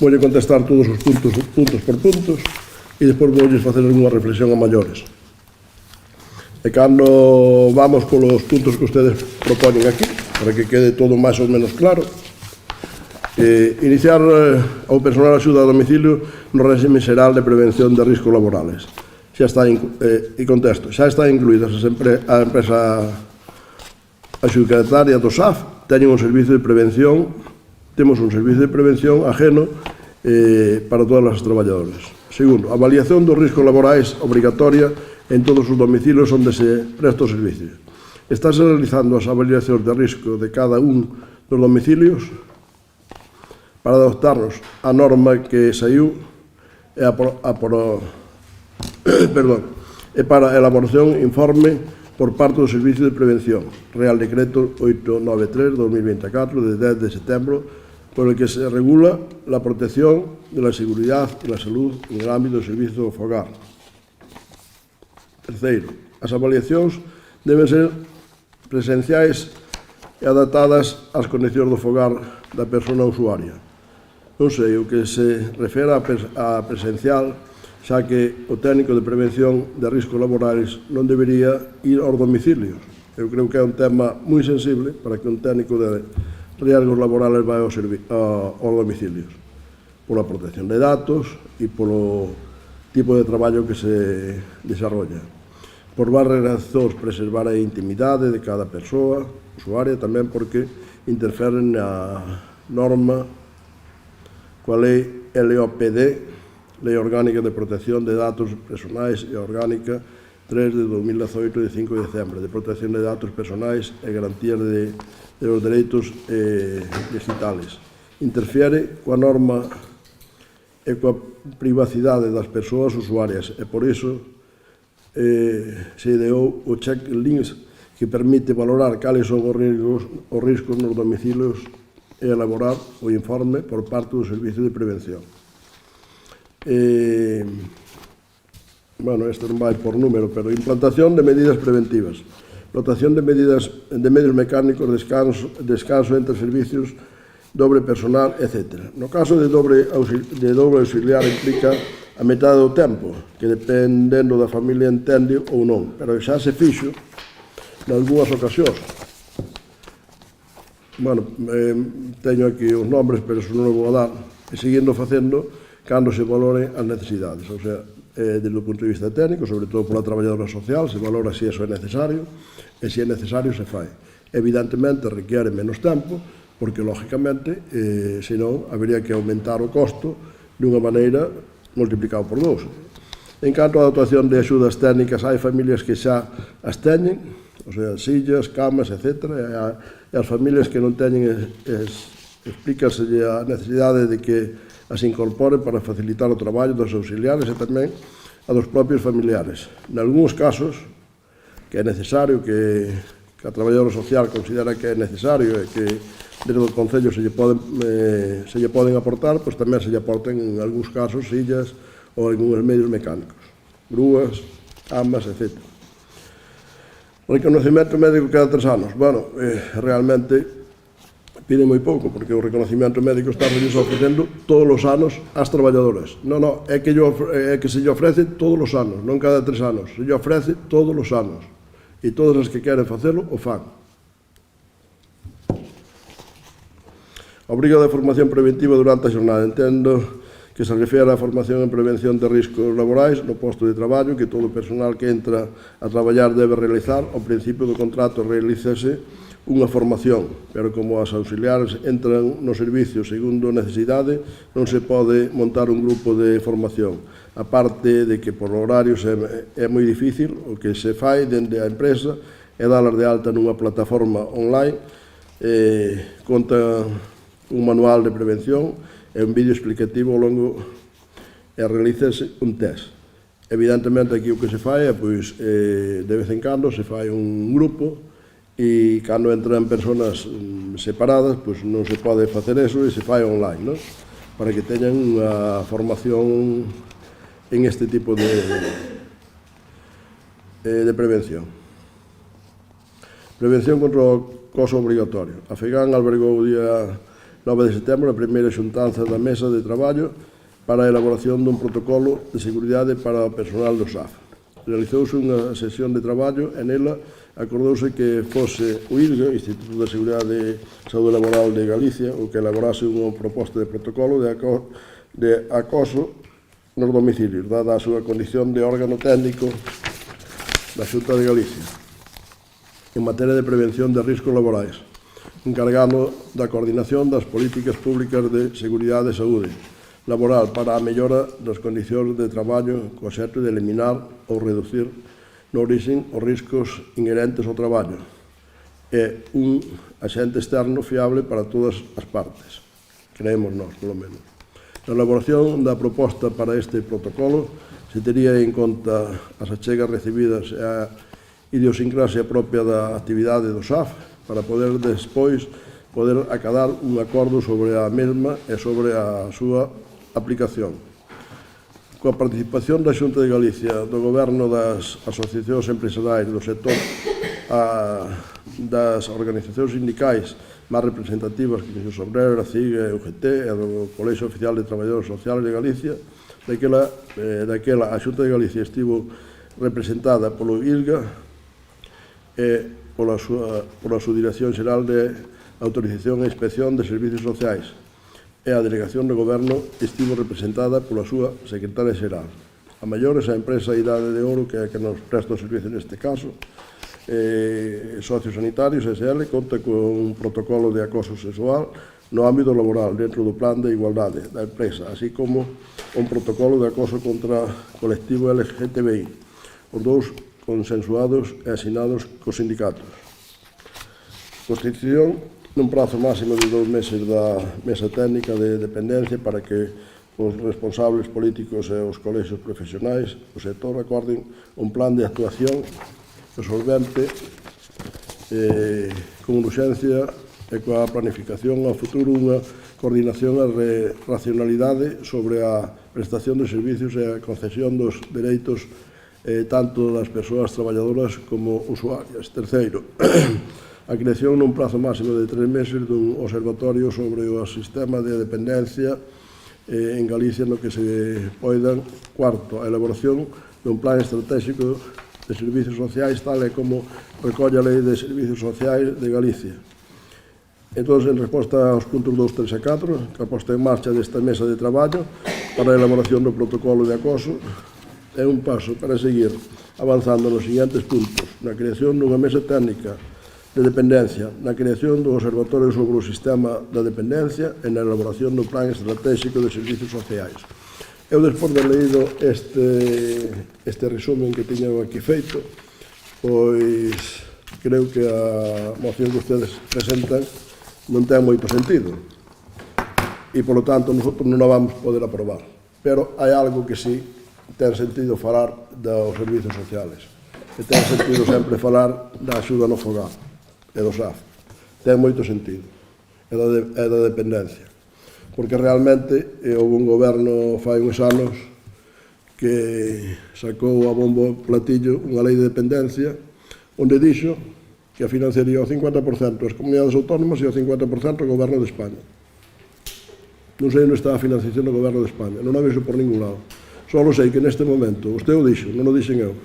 Voulle contestar todos os puntos por puntos e despois voulle facer unha reflexión a maiores. E cando vamos polos puntos que ustedes proponen aquí, para que quede todo máis ou menos claro, iniciar ao personal axuda a domicilio no réxime xeral de prevención de riscos laborales. Xa está, e contesto, xa está incluídas a empresa adxudicataria do SAF, teñen un servicio de prevención, temos un servicio de prevención ajeno para todas as traballadoras. Segundo, a avaliación dos riscos laborais obrigatoria en todos os domicilios onde se presta o servicio. Estás realizando as avaliacións de risco de cada un dos domicilios para adoptarnos a norma que saiu e para a elaboración informe por parte do Servicio de Prevención, Real Decreto 893-2024, de 10 de setembro, por el que se regula la protección de la seguridad y la salud en el ámbito del servicio do fogar. Terceiro, as avaliacións deben ser presenciais e adaptadas ás condicións do fogar da persona usuaria. Non sei o que se refere a presencial, xa que o técnico de prevención de riscos laborais non debería ir aos domicilios. Eu creo que é un tema moi sensible para que un técnico de riesgos laborales vai aos domicilios, pola protección de datos e polo tipo de traballo que se desarrolla. Por varias razóns, preservar a intimidade de cada persoa usuaria, tamén porque interferen na norma coa lei LOPD, Lei Orgánica de Protección de Datos Personais e Orgánica 3 de 2018 de 5 de decembro, de protección de datos personais e garantías de los dereitos digitales. Interfiere coa norma e coa privacidade das persoas usuarias e por iso se ideou o checklist que permite valorar cales son os riscos nos domicilios e elaborar o informe por parte do Servicio de Prevención. Bueno, isto non vai por número, pero implantación de medidas preventivas, dotación de medios mecánicos, descanso entre servicios, dobre personal, etc. No caso de dobre auxiliar implica a metade do tempo, que dependendo da familia entende ou non, pero xa se fixo nalgúnas ocasións. Bueno, teño aquí os nombres, pero non o vou a dar, e seguindo facendo cando se valoren as necesidades. O sea, desde o punto de vista técnico, sobre todo pola traballadora social, se valora se iso é necesario, e se é necesario se fai. Evidentemente requiere menos tempo, porque, lógicamente, senón, habería que aumentar o costo dunha maneira multiplicado por 2. En canto á dotación de axudas técnicas, hai familias que xa as teñen, o sea, sillas, camas, etc. E as familias que non teñen, explícaselle a necesidade de que as incorporen para facilitar o traballo dos auxiliares e tamén a dos propios familiares. Nalgúns casos, que é necesario, que a traballadora social considera que é necesario e que desde o Concello se lle poden aportar, pois tamén se lle aporten en algúns casos sillas ou algúns medios mecánicos, grúas, camas, etc. O reconocimento médico cada 3 anos. Bueno, realmente pide moi pouco, porque o reconocimento médico está ofrecendo todos os anos ás traballadoras. Non, é que se lle ofrece todos os anos, non cada 3 anos. Se lle ofrece todos os anos. E todas as que queren facelo, o fan. Obriga de formación preventiva durante a xornada. Entendo que se refere á formación en prevención de riscos laborais no posto de traballo que todo o personal que entra a traballar debe realizar. Ao principio do contrato realízase unha formación, pero como as auxiliares entran no servicio segundo necesidade, non se pode montar un grupo de formación. A parte de que por horarios é moi difícil, o que se fai dende a empresa é dalas de alta nunha plataforma online, conta un manual de prevención e un vídeo explicativo ao longo e realizase un test. Evidentemente aquí o que se fai é, pois, de vez en cando se fai un grupo e cando entran persoas separadas, pois non se pode facer eso e se fai online, non? Para que teñan unha formación en este tipo de prevención. Prevención contra o acoso obrigatorio. A FEGAN albergou o día 9 de setembro a primeira xuntanza da mesa de traballo para a elaboración dun protocolo de seguridade para o personal do SAF. Realizouse unha sesión de traballo e nela acordouse que fose o ILGA, Instituto de Seguridade e Saúde Laboral de Galicia, o que elaborase unha proposta de protocolo de acoso nos domicilios, dada a súa condición de órgano técnico da Xunta de Galicia, en materia de prevención de riscos laborais, encargando da coordinación das políticas públicas de seguridade e saúde laboral para a mellora das condicións de traballo co obxecto de eliminar ou reducir no origen os riscos inherentes ao traballo. É un axente externo fiable para todas as partes, creemos nós, polo menos. Na elaboración da proposta para este protocolo se tería en conta as achegas recibidas e a idiosincrasia propia da actividade do SAF para poder despois poder acadar un acordo sobre a mesma e sobre a súa aplicación. Coa participación da Xunta de Galicia, do Goberno, das asociacións empresariais do sector, das organizacións sindicais máis representativas, que Comisión Obrera, CIG, UGT e do Colexio Oficial de Traballadores Sociales de Galicia. Daquela a Xunta de Galicia estivo representada polo ILGA e pola Subdirección Xeral de Autorización e Inspección de Servicios Sociais, e a Delegación de Goberno estivo representada pola súa Secretaria Xeral. A maiores, a empresa Idade de Ouro, que é a que nos presta o servicio neste caso, Sociosanitarios SL, conta con un protocolo de acoso sexual no ámbito laboral dentro do plan de igualdade da empresa, así como un protocolo de acoso contra o colectivo LGTBI, os dous consensuados e asinados cos sindicatos. Constitución nun prazo máximo de 2 meses da Mesa Técnica de Dependencia para que os responsables políticos e os colexios profesionais do sector acorden un plan de actuación resolvente con urxencia e coa planificación ao futuro, unha coordinación e racionalidade sobre a prestación de servicios e a concesión dos dereitos tanto das persoas traballadoras como usuarias. Terceiro, a creación nun prazo máximo de 3 meses dun observatorio sobre o sistema de dependencia en Galicia no que se poidan. Cuarto, a elaboración dun plan estratégico de servicios sociais tal e como recolle a Lei de Servicios Sociais de Galicia. Entón, en resposta aos puntos 2, 3 e 4, que a posta en marcha desta mesa de traballo para a elaboración do protocolo de acoso é un paso para seguir avanzando nos seguintes puntos: na creación dunha mesa técnica de dependencia, na creación do Observatorio sobre o Sistema da Dependencia e na elaboración do Plan Estratégico de Servicios Sociais. Eu, despois de leído este resumen que tiña aquí feito, pois creo que a moción que ustedes presentan non ten moito sentido e, polo tanto, nosotros non a vamos poder aprobar. Pero hai algo que sí ten sentido falar dos servicios sociales, e ten sentido sempre falar da axuda no fogar e do SAF. Ten moito sentido, e da dependencia, porque realmente houve un goberno fai uns anos que sacou a bombo platillo unha lei de dependencia onde dixo que a financiaría o 50% as comunidades autónomas e o 50% o goberno de España. Non sei onde está a financiación do goberno de España, non a vexo por ningún lado. Só sei que neste momento, usted o dixo, non o dixen eu,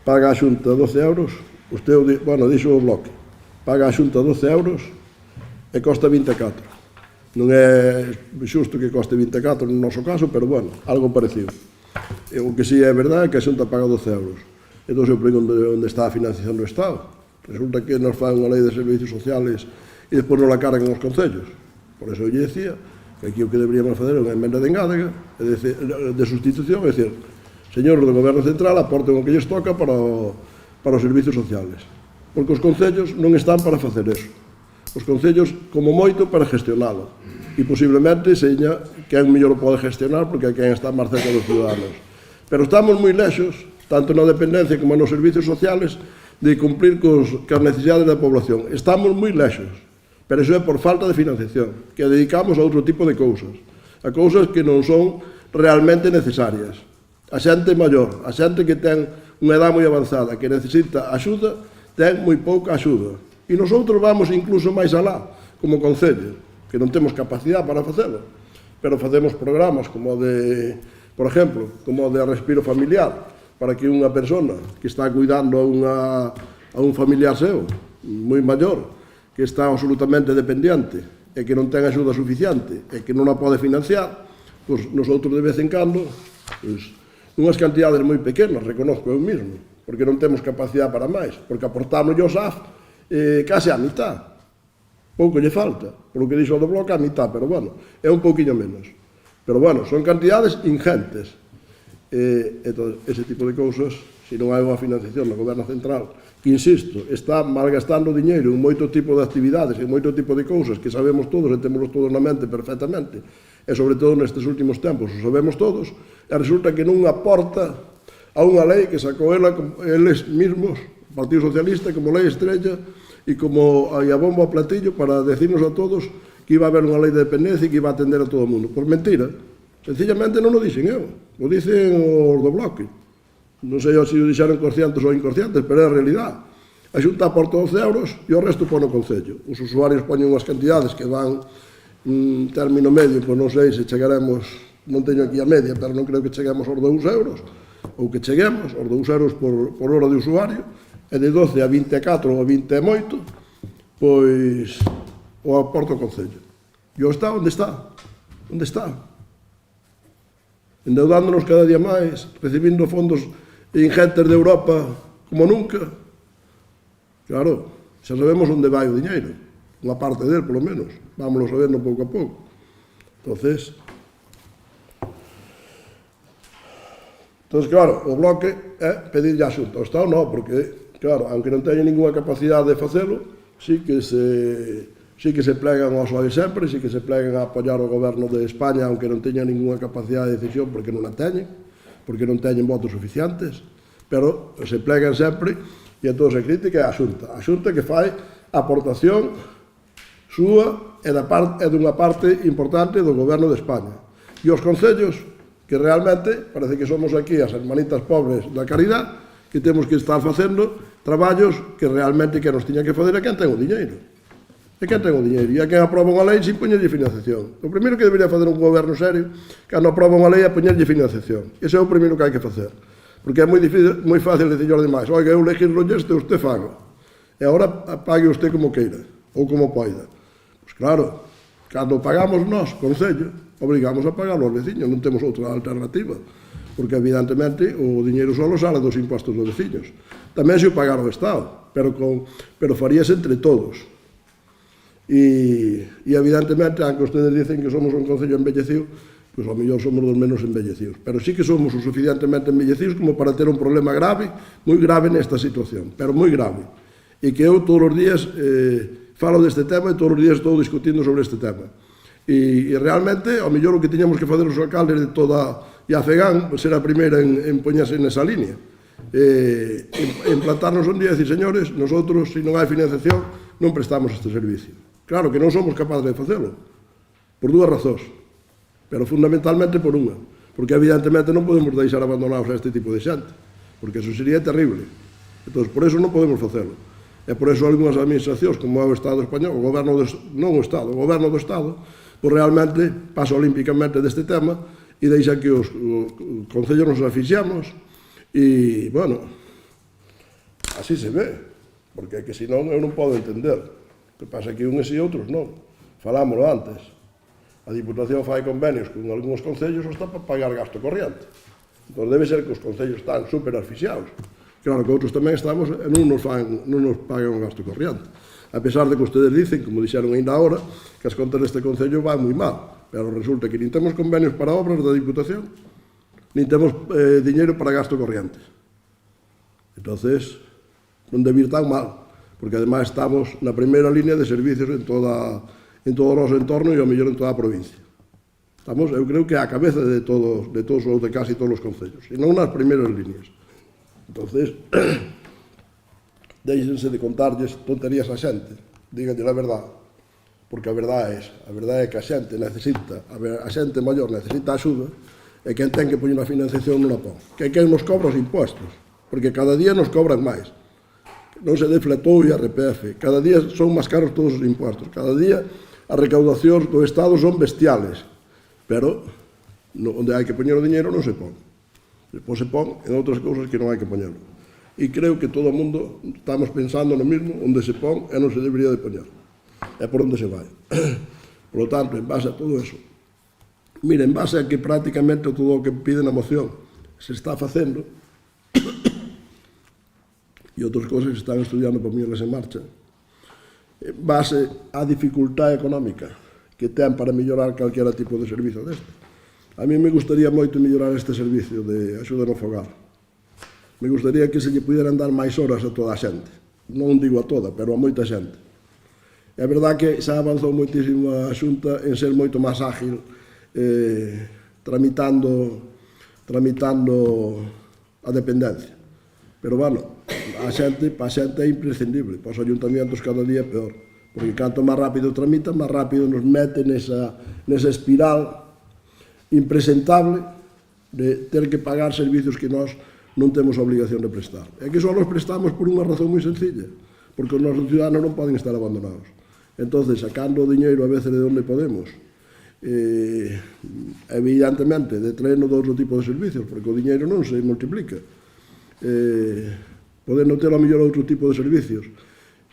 paga a Xunta 12 euros, dixo o Bloque, paga a Xunta 12 euros e costa 24. Non é xusto que coste 24 no noso caso, pero, algo parecido. O que sí é verdade é que a Xunta paga 12 euros. Entón, eu pregunto onde está a financiación do Estado. Resulta que nos fan unha lei de servicios sociales e despois non la cargan os concellos. Por eso eu lle decía que aquí o que deberíamos fazer é unha emenda de engádega, de sustitución, é dicir, señores do Goberno Central, aporten o que lles toca para os servicios sociales. Porque os concellos non están para facer eso. Os concellos, como moito, para gestionalo. E posiblemente seña quen mellor o pode gestionar, porque é quen está máis cerca dos ciudadanos. Pero estamos moi lexos, tanto na dependencia como nos servicios sociales, de cumprir cas necesidades da población. Estamos moi lexos. Pero iso é por falta de financiación, que dedicamos a outro tipo de cousas. A cousas que non son realmente necesarias. A xente maior, a xente que ten unha edad moi avanzada, que necesita axuda, ten moi pouca axuda. E nosotros vamos incluso máis alá, como concello, que non temos capacidade para facelo. Pero facemos programas como por exemplo, como de respiro familiar, para que unha persona que está cuidando a un familiar seu, moi maior, que está absolutamente dependiente e que non ten axuda suficiente e que non a pode financiar, pois nosotros de vez en cando, unhas cantidades moi pequenas, reconozco eu mesmo, porque non temos capacidade para máis, porque aportamos o SAF case a mitad. Pouco lle falta, polo que dixo o do Bloque a mitad, pero é un pouquiño menos. Pero son cantidades ingentes. Entón, ese tipo de cousas, se non hai unha financiación no Goberno Central, que, insisto, está malgastando diñeiro en moito tipo de actividades, en moito tipo de cousas que sabemos todos e temos todos na mente perfectamente, e sobre todo nestes últimos tempos o sabemos todos, e resulta que non aporta a unha lei que sacou eles mismos, o Partido Socialista, como lei estrella e como a bombo a platillo para decirnos a todos que iba a haber unha lei de dependencia e que iba a atender a todo o mundo. Por mentira. Sencillamente non o dixen eu, o dicen os do Bloque. Non sei se o dixeron conscientes ou inconscientes, pero é a realidade. A Xunta aporta 12 euros e o resto pon o Concello. Os usuarios poñen unhas cantidades que van término medio, pois non sei se chegaremos, non teño aquí a media, pero non creo que cheguemos aos 2 euros, ou que cheguemos aos 2 euros por hora de usuario, e de 12 a 24 ou a 20 é moito, pois o aporta o Concello. E o está onde está? Onde está? Endeudándonos cada día máis, recibindo fondos ingentes de Europa como nunca. Claro, xa sabemos onde vai o diñeiro, unha parte del, polo menos, vámonos sabendo pouco a pouco. Entonces, claro, o Bloque é pedirlle a Xunta. O Estado non, porque, claro, aunque non teña ninguna capacidade de facelo, sí que se plegan aos ollos sempre, sí que se plegan a apoiar o goberno de España, aunque non teña ninguna capacidade de decisión, porque non a teñen, porque non teñen votos suficientes, pero se plegan sempre, e entón se critica a Xunta. A Xunta que fai aportación súa e dunha parte importante do goberno de España. E os concellos, que realmente parece que somos aquí as hermanitas pobres da caridade, que temos que estar facendo traballos que realmente que nos tiña que fazer a quen ten o diñeiro. E quen ten o diñeiro? E a quen aproba unha lei sin poñerlle financiación. O primeiro que debería fazer un goberno serio, cando aproba unha lei, é poñerlle financiación. Ese é o primeiro que hai que facer. Porque é moi fácil decir aos demais, oiga, eu legislo este, usted faga. E agora pague usted como queira, ou como poida. Pois claro, cando pagamos nós, Concello, obrigamos a pagar os veciños, non temos outra alternativa, porque evidentemente o diñeiro solo sale dos impostos dos veciños. Tamén se o pagar o Estado, pero faríase entre todos. E evidentemente, aunque ustedes dicen que somos un concello envellecido, pois ao mellor somos dos menos envellecidos, pero sí que somos o suficientemente envellecidos como para ter un problema grave, moi grave nesta situación, pero moi grave, e que eu todos os días falo deste tema e todos os días estou discutindo sobre este tema. E realmente, ao mellor o que tiñamos que fazer os alcaldes de toda Iafegán ser a primeira en poñerse nesa línea, implantarnos un día e decir, señores, nosotros, se non hai financiación, non prestamos este servicio. Claro que non somos capaces de facelo, por dúas razóns, pero fundamentalmente por unha, porque evidentemente non podemos deixar abandonados a este tipo de xente, porque eso sería terrible. Entón, por eso non podemos facelo. E por eso algunhas administracións, como é o Estado español, o goberno non o Estado, o goberno do Estado, pois realmente pasa olímpicamente deste tema e deixa que os concellos nos asfixiamos e, bueno, así se ve, porque é que senón eu non podo entender. O que pasa que uns e outros non. Falámoslo antes. A Diputación fai convenios con algúns concellos hasta para pagar gasto corriente. Entón debe ser que os concellos están super asfixiados. Claro que outros tamén estamos e non nos pagan o gasto corriente. A pesar de que ustedes dicen, como dixeron ainda agora, que as contas deste concello van moi mal, pero resulta que nin temos convenios para obras da Diputación, nin temos diñeiro para gasto corriente. Entonces, non debe ir tan mal, porque ademais estamos na primeira línea de servicios en todo o noso entorno e ao mellor en toda a provincia. Estamos, eu creo que a cabeza de todos ou de casi todos os concellos, e non nas primeiras líneas. Entonces, deixense de contarlles tonterías a xente, díganlle a verdade, porque a verdade é que a xente necesita, a xente maior necesita axuda, e quen ten que poñer a financiación non a pon, que quen nos cobra os impostos, porque cada día nos cobran máis. Non se defletou o IRPF, cada día son máis caros todos os impostos, cada día as recaudacións do Estado son bestiales, pero onde hai que poñer o diñeiro non se pon. Depois se pon en outras cousas que non hai que poñerlo. E creo que todo o mundo estamos pensando no mismo, onde se pon e non se debería de poñer. É por onde se vai. Por lo tanto, en base a todo eso, mire, en base a que prácticamente todo o que pide na moción se está facendo, e outras cousas que están estudiando para poñerlas en marcha, en base á dificultade económica que ten para mellorar calquera tipo de servizo deste. A mí me gustaría moito mellorar este servicio de axuda no fogar. Me gustaría que se lle puderan dar máis horas a toda a xente. Non digo a toda, pero a moita xente. É verdade que xa avanzou moitísimo a Xunta en ser moito máis ágil tramitando a dependencia. Pero, bueno, para a xente é imprescindible. Para os ayuntamientos cada día é peor. Porque canto máis rápido tramitan, máis rápido nos mete nesa espiral impresentable de ter que pagar servicios que nós non temos obligación de prestar. É que só nos prestamos por unha razón moi sencilla, porque os nosos ciudadanos non poden estar abandonados. Entón, sacando o diñeiro a veces de onde podemos, evidentemente, de traernos de outro tipo de servicios, porque o diñeiro non se multiplica. Podendo ter ao mellor outro tipo de servicios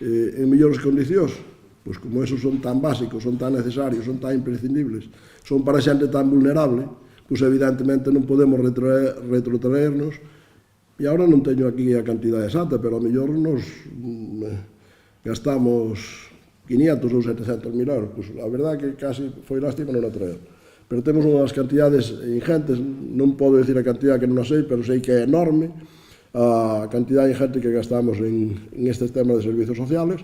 en mellores condicións, pois como esos son tan básicos, son tan necesarios, son tan imprescindibles, son para xente tan vulnerable, pois evidentemente non podemos retrotraernos. E agora non teño aquí a cantidade exacta, pero ao mellor nos gastamos 500 ou 700 mil euros. Pois a verdade que casi foi lástima non a traer. Pero temos unhas cantidades ingentes, non podo decir a cantidade que non a sei, pero sei que é enorme a cantidade ingente que gastamos en estes temas de servicios sociales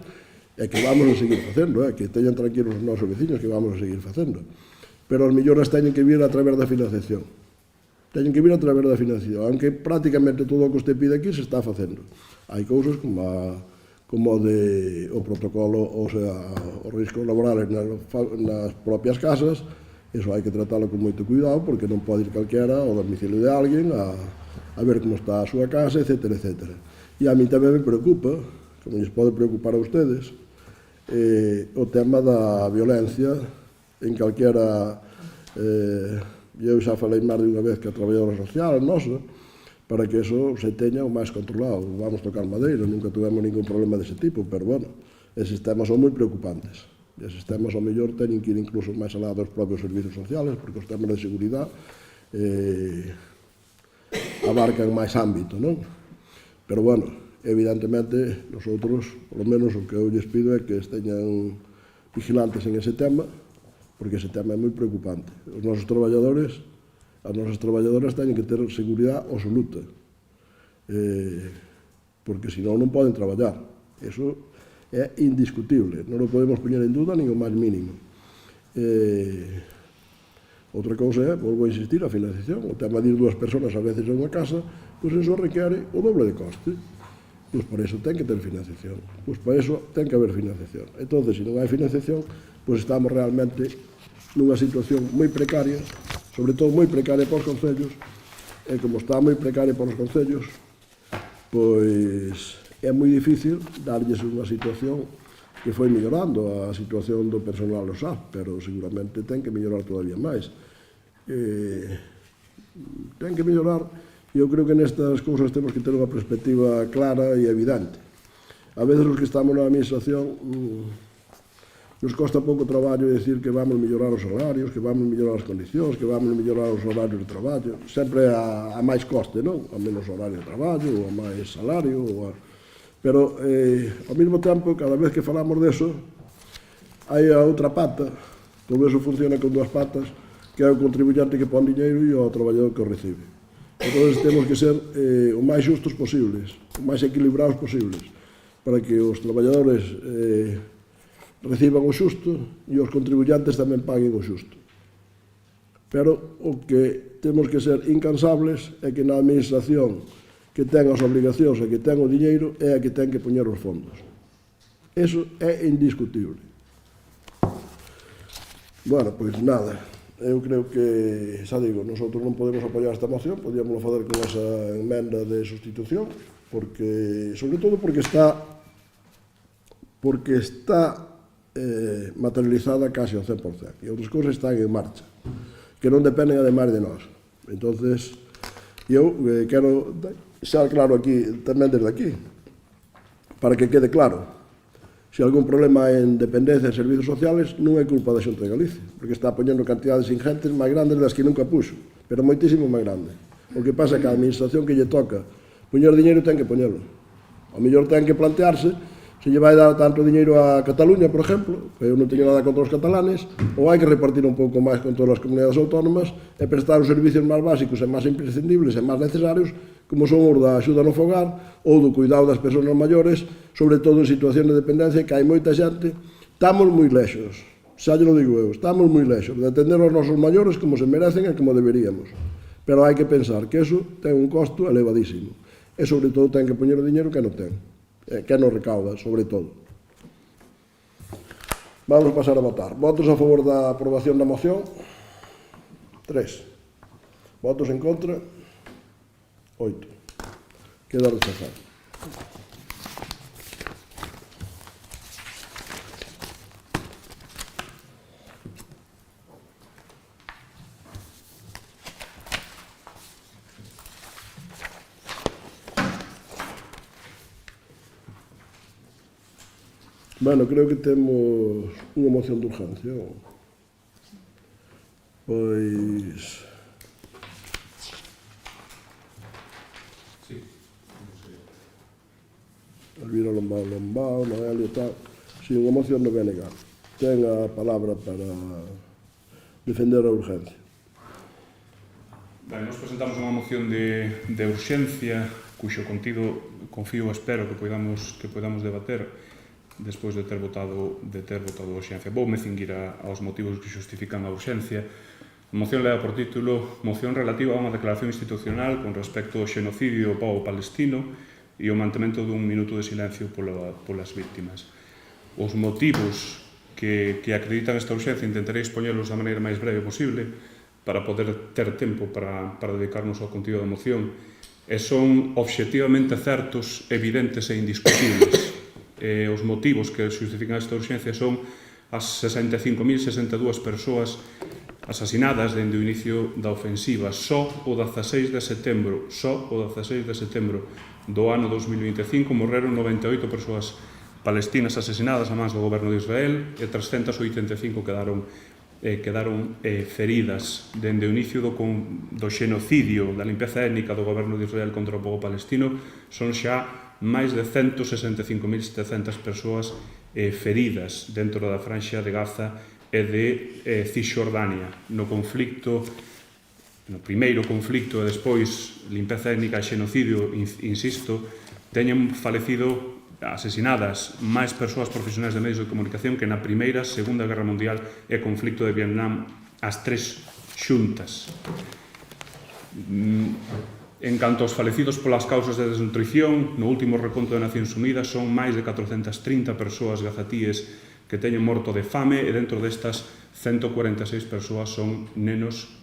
e que vamos a seguir facendo, que teñan tranquilos os nosos veciños que vamos a seguir facendo. Pero as melloras teñen que vir a través da financiación. Teñen que vir a través da financiación, aunque prácticamente todo o que usted pide aquí se está facendo. Hai cousas como o protocolo, o sea, os riscos laborales nas propias casas, eso hai que tratalo con moito cuidado, porque non pode ir calquera ao domicilio de alguén a ver como está a súa casa, etcétera, etcétera. E a mí tamén me preocupa, como lles pode preocupar a ustedes, o tema da violencia en calquera... eu xa falei máis de unha vez que a traballadora social nosa, para que eso se teña o máis controlado. Vamos tocar madeira, nunca tuvemos ningún problema dese tipo, pero, bueno, eses temas son moi preocupantes. E eses temas, ao mellor, teñen que ir incluso máis alá dos propios servicios sociales, porque os temas de seguridade abarcan máis ámbito, non? Pero, bueno, evidentemente, nosotros, polo menos, o que eu lles pido é que esteñan vigilantes en ese tema, porque ese tema é moi preocupante. Os nosos traballadores, as nosas traballadoras teñen que ter seguridade absoluta, porque senón non poden traballar. Eso é indiscutible, non o podemos poñer en duda nin o máis mínimo. Outra cousa é, volvo a insistir, a financiación. O tema de ir 2 personas a veces a unha casa, pois eso requere o doble de coste. Pois por eso ten que ter financiación. Pois por eso ten que haber financiación. Entón, se non hai financiación, pois estamos realmente nunha situación moi precaria, sobre todo moi precaria para os concellos, e como está moi precaria para os concellos, pois é moi difícil darlles unha situación que foi mellorando a situación do personal do SAF, pero seguramente ten que mellorar todavía máis. Ten que mellorar, e eu creo que nestas cousas temos que ter unha perspectiva clara e evidente. A veces os que estamos na administración nos costa pouco traballo decir que vamos mellorar os salarios, que vamos mellorar as condicións, que vamos mellorar os horarios de traballo, sempre a máis coste, non? A menos horario de traballo, ou a máis salario, pero ao mesmo tempo, cada vez que falamos deso, hai a outra pata, todo eso funciona con 2 patas, que é o contribuyente que pon diñeiro e o traballador que o recibe. Entón, temos que ser o máis justos posibles, o máis equilibrados posibles, para que os traballadores reciban o xusto e os contribuyentes tamén paguen o xusto. Pero o que temos que ser incansables é que na administración que ten as obligacións e que ten o diñeiro é a que ten que poñer os fondos. Eso é indiscutible. Bueno, pois nada, eu creo que, xa digo, nosotros non podemos apoiar esta moción, podíamos fazer con esa emenda de sustitución, porque, sobre todo porque está materializada casi ao 100%, e outras cousas están en marcha, que non dependen ademais de nós. Entonces, eu quero xa claro aquí, tamén desde aquí, para que quede claro, se algún problema en dependencia de servicios sociales non é culpa da Xunta de Galicia, porque está poñendo cantidades ingentes máis grandes das que nunca puxo, pero moitísimo máis grandes. O que pasa é que a administración que lle toca poñer diñeiro ten que poñelo. Ao mellor ten que plantearse se lle vai dar tanto diñeiro a Cataluña, por exemplo, eu non teño nada contra os catalanes, ou hai que repartir un pouco máis con todas as comunidades autónomas e prestar os servicios máis básicos e máis imprescindibles e máis necesarios, como son os da axuda no fogar ou do cuidado das persoas maiores, sobre todo en situación de dependencia, que hai moita xente. Estamos moi lexos, xa lle lo digo eu, estamos moi lexos de atender aos nosos maiores como se merecen e como deberíamos. Pero hai que pensar que eso ten un costo elevadísimo e, sobre todo, ten que poñer o diñeiro que non ten, que non recauda, sobre todo. Vamos a pasar a votar. Votos a favor da aprobación da moción? 3. Votos en contra? 8. Queda rechazado. Bueno, creo que temos unha moción de urgencia. Pois... Sí. Elvira Lombao, Noelia e tal. Si, unha moción non vai negar. Ten a palabra para defender a urgencia. Nos presentamos unha moción de urxencia cuxo contido, confío, espero que podamos debater despois de ter votado a urxencia. Voume cinguir aos motivos que xustifican a urxencia. A moción leva por título Moción relativa a unha declaración institucional con respecto ao xenocidio ao pobo palestino e o mantemento dun minuto de silencio polas víctimas. Os motivos que acreditan esta urxencia intentarei expoñelos da maneira máis breve posible para poder ter tempo para dedicarnos ao contido da moción, e son obxectivamente certos, evidentes e indiscutibles. Os motivos que xustifican esta urxencia son as 65.062 persoas asasinadas dende o inicio da ofensiva. Só o 16 de setembro do ano 2025 morreron 98 persoas palestinas asesinadas a mans do goberno de Israel e 385 quedaron feridas. Dende o inicio do xenocidio, da limpeza étnica do goberno de Israel contra o pobo palestino, son xa máis de 165.700 persoas feridas dentro da franxa de Gaza e de Cisjordania. No primeiro conflicto e despois limpeza étnica e xenocidio, insisto, teñen falecido, asesinadas, máis persoas profesionais de medios de comunicación que na Primeira, Segunda Guerra Mundial e conflicto de Vietnam, as tres xuntas. En canto aos falecidos polas causas de desnutrición, no último reconto de Nacións Unidas son máis de 430 persoas gazatíes que teñen morto de fame e dentro destas 146 persoas son nenos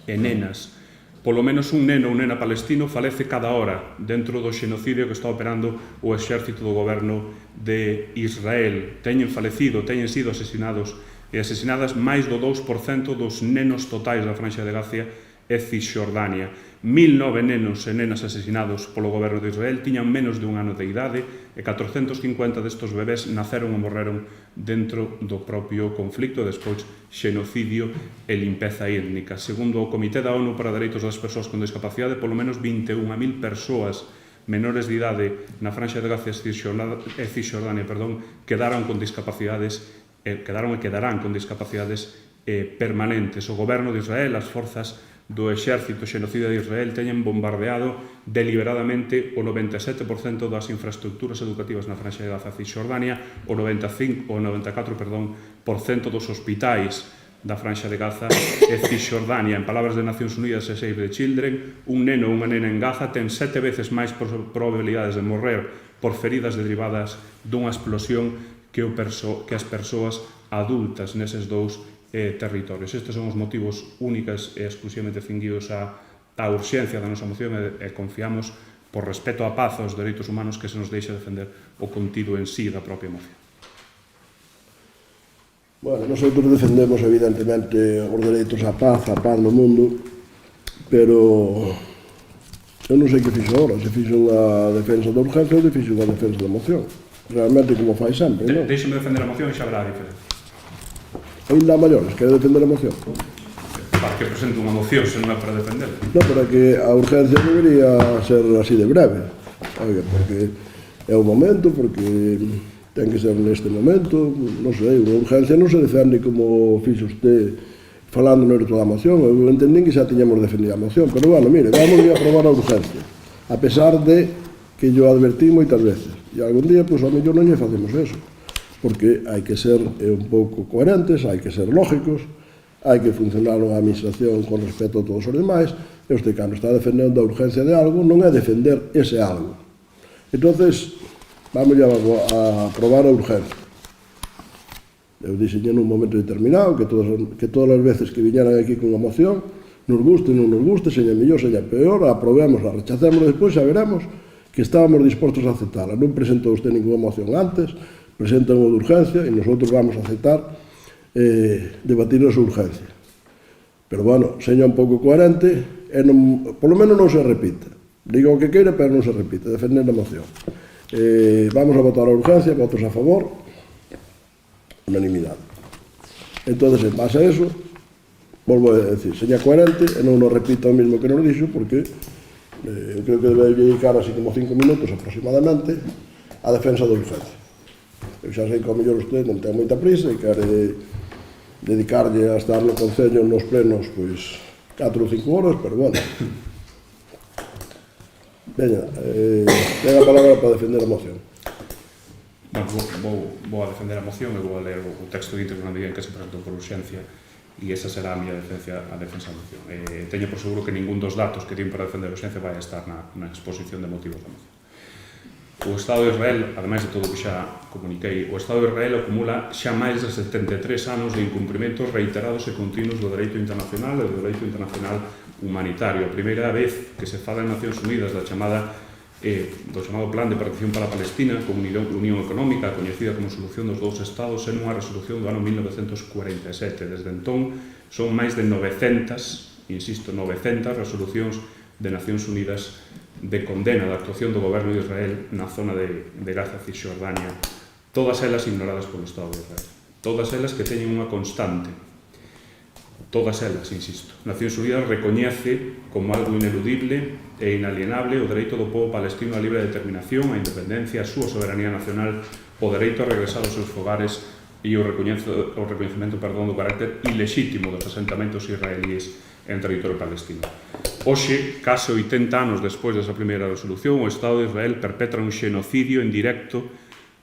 e nenas. Polo menos un neno ou nena palestino falece cada hora dentro do xenocidio que está operando o exército do goberno de Israel. Teñen falecido, teñen sido asesinados e asesinadas máis do 2% dos nenos totais da franxa de Gaza e Cisjordania. 1009 nenos e nenas asesinados polo goberno de Israel tiñan menos de un ano de idade e 450 destos bebés naceron ou morreron dentro do propio conflicto, despois xenocidio e limpeza étnica. Segundo o Comité da ONU para Dereitos das Persoas con Discapacidade, polo menos 21.000 persoas menores de idade na franxa de Gaza e Cisjordania quedaron con discapacidades quedarán con discapacidades permanentes. O goberno de Israel, as forzas do exército xenocida de Israel teñen bombardeado deliberadamente o 97% das infraestructuras educativas na franxa de Gaza e Cisjordania, o 94% dos hospitais da franxa de Gaza e Cisjordania. En palabras de Nacións Unidas e Save the Children, un neno ou unha nena en Gaza ten 7 veces máis probabilidades de morrer por feridas derivadas dunha explosión que as persoas adultas neses dous territorios. Estes son os motivos únicas e exclusivamente cinguidos á urxencia da nosa moción e confiamos, por respeto á paz aos dereitos humanos, que se nos deixe defender o contido en sí da propia moción. Bueno, nosotros defendemos evidentemente os dereitos á paz no mundo, pero eu non sei que fixo agora, se fixo unha defensa da urgencia ou se fixo unha defensa da moción. Realmente como fai sempre, non? Deixe-me defender a moción e xa verá a diferencia. Ainda maiores, quere defender a moción? Para que presente unha moción, se non é para defender. Non, pero é que a urgencia debería ser así de breve. Oiga, porque é o momento, porque ten que ser neste momento, non sei, unha urgencia non se defende como fixo usted falando no reto da moción. Eu entendín que xa tiñamos defendido a moción, pero bueno, mire, vamos a aprobar a urgencia, a pesar de que yo advertí moitas veces, e algún día, pois, a mellor non lle facemos eso, porque hai que ser un pouco coherentes, hai que ser lógicos, hai que funcionar unha administración con respecto a todos os demais, e usted, cando está defendendo a urgencia de algo, non é defender ese algo. Entonces, vamos a aprobar a urgencia. Eu dixenlle nun momento determinado que todas as veces que viñeran aquí con unha moción, nos guste, non nos guste, seña mellor, seña peor, aprobemos, a rechacemos despois, xa veremos que estábamos dispostos a aceptarla. Non presentou usted ninguna moción antes, presentan unha de urgencia e nosotros vamos a aceptar debatir a súa urgencia. Pero, bueno, seña un pouco coherente e polo menos non se repita. Diga o que queira, pero non se repita, defender a moción. Vamos a votar a urgencia, votos a favor, unanimidade. Entón, en base a eso, volvo a decir, seña coherente e non nos repita o mismo que nos dixo, porque eu creo que debe dedicar así como 5 minutos aproximadamente a defensa da urgencia. Eu xa sei que ao mellor usted non ten moita prisa e quere dedicarlle a estar no Concello nos plenos pois 4 ou 5 horas, pero bueno. Veña, ten a palabra para defender a moción. Vou a defender a moción e vou a ler o texto íntegro na medida en que se presentou por urxencia e esa será a miña defensa da moción. Teño por seguro que ningún dos datos que teño para defender a urxencia vai a estar na exposición de motivos da moción. O Estado de Israel, ademais de todo o que xa comuniquei, o Estado de Israel acumula xa máis de 73 anos de incumprimentos reiterados e continuos do dereito internacional e do dereito internacional humanitario. A primeira vez que se fala en Nacións Unidas do chamado Plan de Partición para a Palestina con Unión Económica, coñecida como Solución dos Dous Estados, en unha resolución do ano 1947. Desde entón, son máis de 900, insisto, 900 resolucións de Nacións Unidas de condena da actuación do goberno de Israel na zona de Gaza e Cisjordania, todas elas ignoradas polo Estado de Israel, todas elas que teñen unha constante, todas elas, insisto. Nacións Unidas recoñece como algo ineludible e inalienable o dereito do pobo palestino á libre determinación, á independencia, a súa soberanía nacional, o dereito a regresar aos seus fogares e o recoñecemento do carácter ilexítimo dos asentamentos israelíes en territorio palestino. Hoxe, case 80 anos despois desa primeira resolución, o Estado de Israel perpetra un xenocidio en directo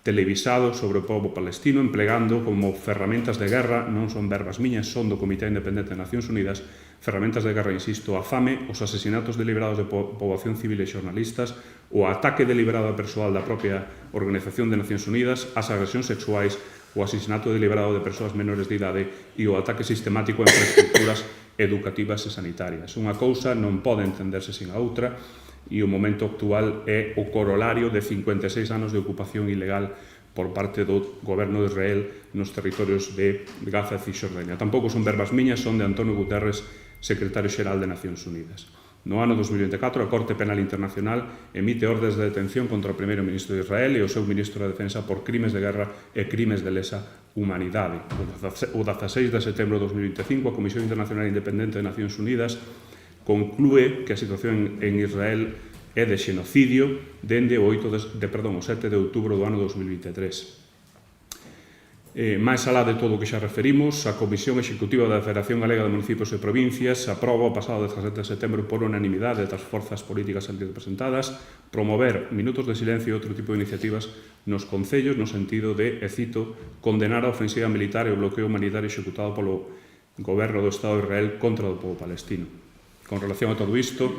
televisado sobre o pobo palestino, emplegando como ferramentas de guerra, non son verbas miñas, son do Comité Independente de Nacións Unidas, ferramentas de guerra, insisto, a fame, os asesinatos deliberados de poboación civil e xornalistas, o ataque deliberado a persoal da propia Organización de Nacións Unidas, as agresións sexuais, o asesinato deliberado de persoas menores de idade e o ataque sistemático a infraestructuras educativas e sanitarias. Unha cousa non pode entenderse sin a outra e o momento actual é o corolario de 56 anos de ocupación ilegal por parte do goberno de Israel nos territorios de Gaza e Cisjordania. Tampouco son verbas miñas, son de Antonio Guterres, secretario xeral de Nacións Unidas. No ano 2024, a Corte Penal Internacional emite ordes de detención contra o primeiro ministro de Israel e o seu ministro de Defensa por crimes de guerra e crimes de lesa humanidade. O 16 de setembro de 2025, a Comisión Internacional Independente de Nacións Unidas conclúe que a situación en Israel é de xenocidio dende o 7 de outubro do ano 2023. Máis alá de todo o que xa referimos, a Comisión Executiva da Federación Galega de Municipios e Provincias aproba o pasado 17 de setembro por unanimidade das forzas políticas ali representadas promover minutos de silencio e outro tipo de iniciativas nos concellos no sentido de, e cito, condenar a ofensiva militar e o bloqueo humanitario executado polo goberno do Estado de Israel contra o pobo palestino. Con relación a todo isto,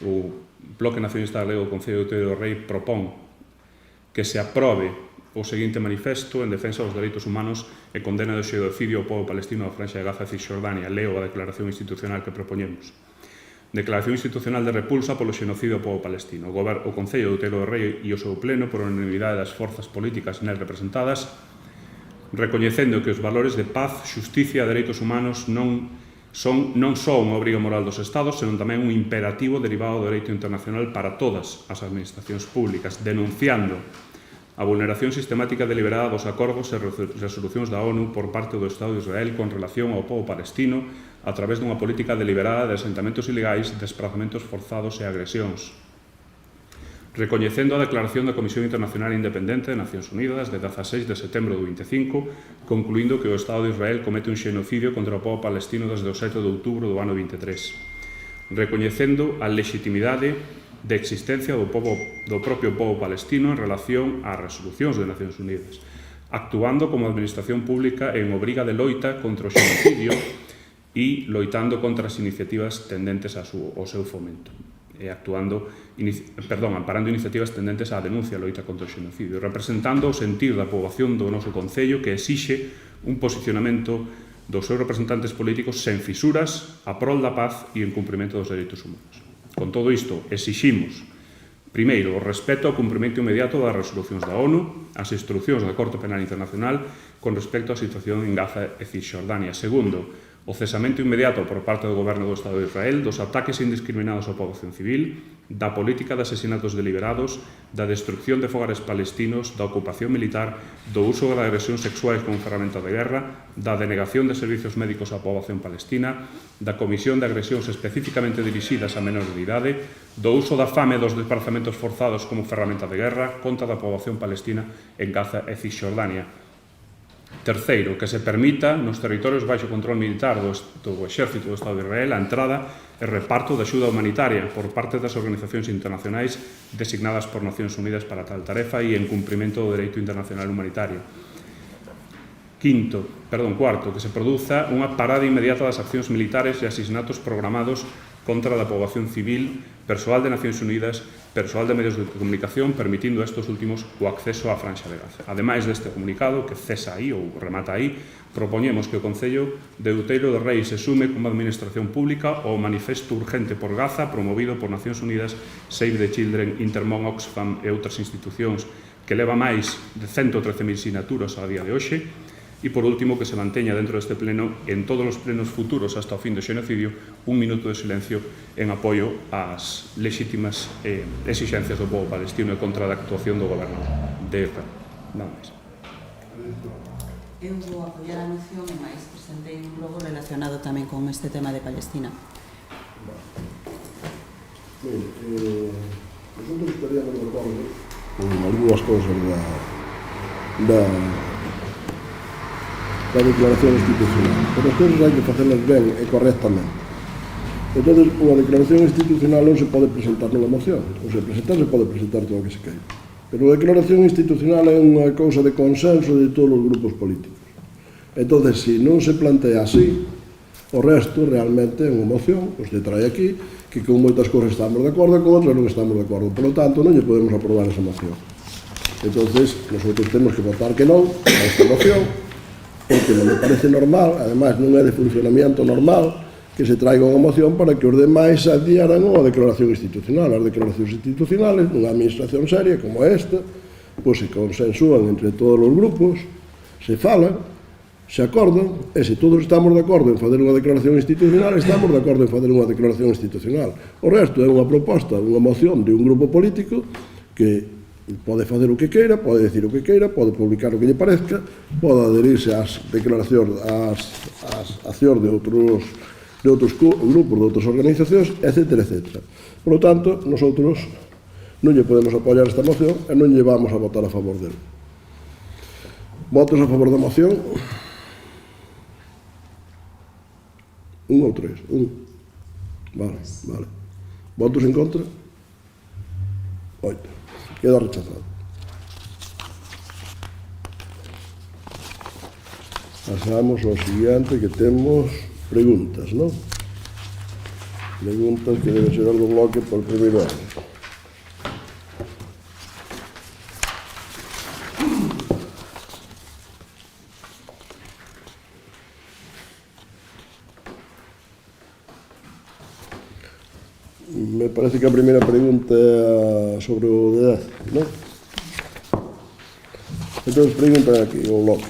o Bloque Nacionalista Galego do Concello de Outeiro do Rei propón que se aprobe o seguinte manifesto en defensa dos dereitos humanos e condena do xenocidio ao pobo palestino da Franxa de Gaza e Cisjordania. Leo a declaración institucional que propoñemos. Declaración institucional de repulsa polo xenocidio ao pobo palestino. O Concello de Outeiro do Rei e o seu pleno, por unanimidade das forzas políticas nel representadas, recoñecendo que os valores de paz, xusticia e dereitos humanos non só unha obriga moral dos Estados, senón tamén un imperativo derivado do dereito internacional para todas as administracións públicas, denunciando a vulneración sistemática deliberada dos acordos e resolucións da ONU por parte do Estado de Israel con relación ao pobo palestino a través dunha política deliberada de asentamentos ilegais, desplazamentos forzados e agresións. Recoñecendo a declaración da Comisión Internacional Independente de Nacións Unidas de 16 de setembro do 25, concluindo que o Estado de Israel comete un xenocidio contra o pobo palestino desde o 7 de outubro do ano 23. Recoñecendo a legitimidade de existencia do propio pobo palestino en relación ás resolucións de Nacións Unidas, actuando como administración pública en obriga de loita contra o xenocidio e loitando contra as iniciativas tendentes ao seu fomento, e amparando iniciativas tendentes á denuncia e loita contra o xenocidio, representando o sentir da poboación do noso Concello que exixe un posicionamento dos seus representantes políticos sen fisuras, a prol da paz e en cumprimento dos dereitos humanos. Con todo isto, exiximos, primeiro, o respeto ao cumprimento inmediato das resolucións da ONU, as instruccións da Corte Penal Internacional con respecto á situación en Gaza e Cisjordania. Segundo, o cesamento inmediato por parte do goberno do Estado de Israel dos ataques indiscriminados á poboación civil, da política de asesinatos deliberados, da destrucción de fogares palestinos, da ocupación militar, do uso de agresións sexuais como ferramenta de guerra, da denegación de servizos médicos á poboación palestina, da comisión de agresións especificamente dirixidas a menores de idade, do uso da fame e dos desplazamentos forzados como ferramenta de guerra contra a poboación palestina en Gaza e Cisjordania. Terceiro, que se permita nos territorios baixo control militar do Exército do Estado de Israel a entrada e reparto de axuda humanitaria por parte das organizacións internacionais designadas por Nacións Unidas para tal tarefa e en cumprimento do dereito internacional humanitario. Cuarto, que se produza unha parada inmediata das accións militares e asesinatos programados contra a poboación civil, persoal de Nacións Unidas, persoal de medios de comunicación, permitindo a estes últimos o acceso á Franxa de Gaza. Ademais deste comunicado, que cesa aí ou remata aí, propoñemos que o Concello de Outeiro do Rei se sume como administración pública ao manifesto urgente por Gaza promovido por Nacións Unidas, Save the Children, Intermon, Oxfam e outras institucións que leva máis de 113.000 sinaturas a día de hoxe, E, por último, que se manteña dentro deste pleno, en todos os plenos futuros hasta o fin do xenocidio, un minuto de silencio en apoio ás legítimas exixencias do povo palestino e contra a actuación do goberno de Israel. Nada máis. Eu vou apoiar a moción e máis presentei un logo relacionado tamén con este tema de Palestina. Nosotros estaríamos de acordo con algunhas cousas da declaración institucional, pero as cousas hai que facelas ben e correctamente. Entón, unha declaración institucional non se pode presentar nunha moción, ou se pode presentar todo o que se queira. Pero a declaración institucional é unha cousa de consenso de todos os grupos políticos. Entón, se non se plantea así, o resto realmente é unha moción, que se trae aquí, que con moitas cousas estamos de acordo, con outras non estamos de acordo. Por lo tanto, non lle podemos aprobar esa moción. Entón, nosotros temos que votar que non a esta moción, porque non me parece normal, además non é de funcionamiento normal, que se traiga unha moción para que os demais adhieran a declaración institucional. As declaracións institucionales, nunha administración seria como esta, pois se consensúan entre todos os grupos, se falan, se acordan, e se todos estamos de acordo en fazer unha declaración institucional, estamos de acordo en fazer unha declaración institucional. O resto é unha proposta, unha moción de un grupo político que pode facer o que queira, pode decir o que queira, pode publicar o que lle parezca, pode adherirse ás declaracións, ás accións de outros grupos, de outras organizacións, etc. etc. Por lo tanto, nosotros non lle podemos apoiar esta moción e non lle vamos a votar a favor dele. Votos a favor da moción? 1 ou 3? 1. Vale. Votos en contra? 8. Queda rechazado. Pasamos ao siguiente, que temos preguntas, non? Preguntas que deben ser do bloque por primeiro ano. Me parece que a primeira pregunta é sobre o de 10, non? Entón, preguntan aquí, o bloque.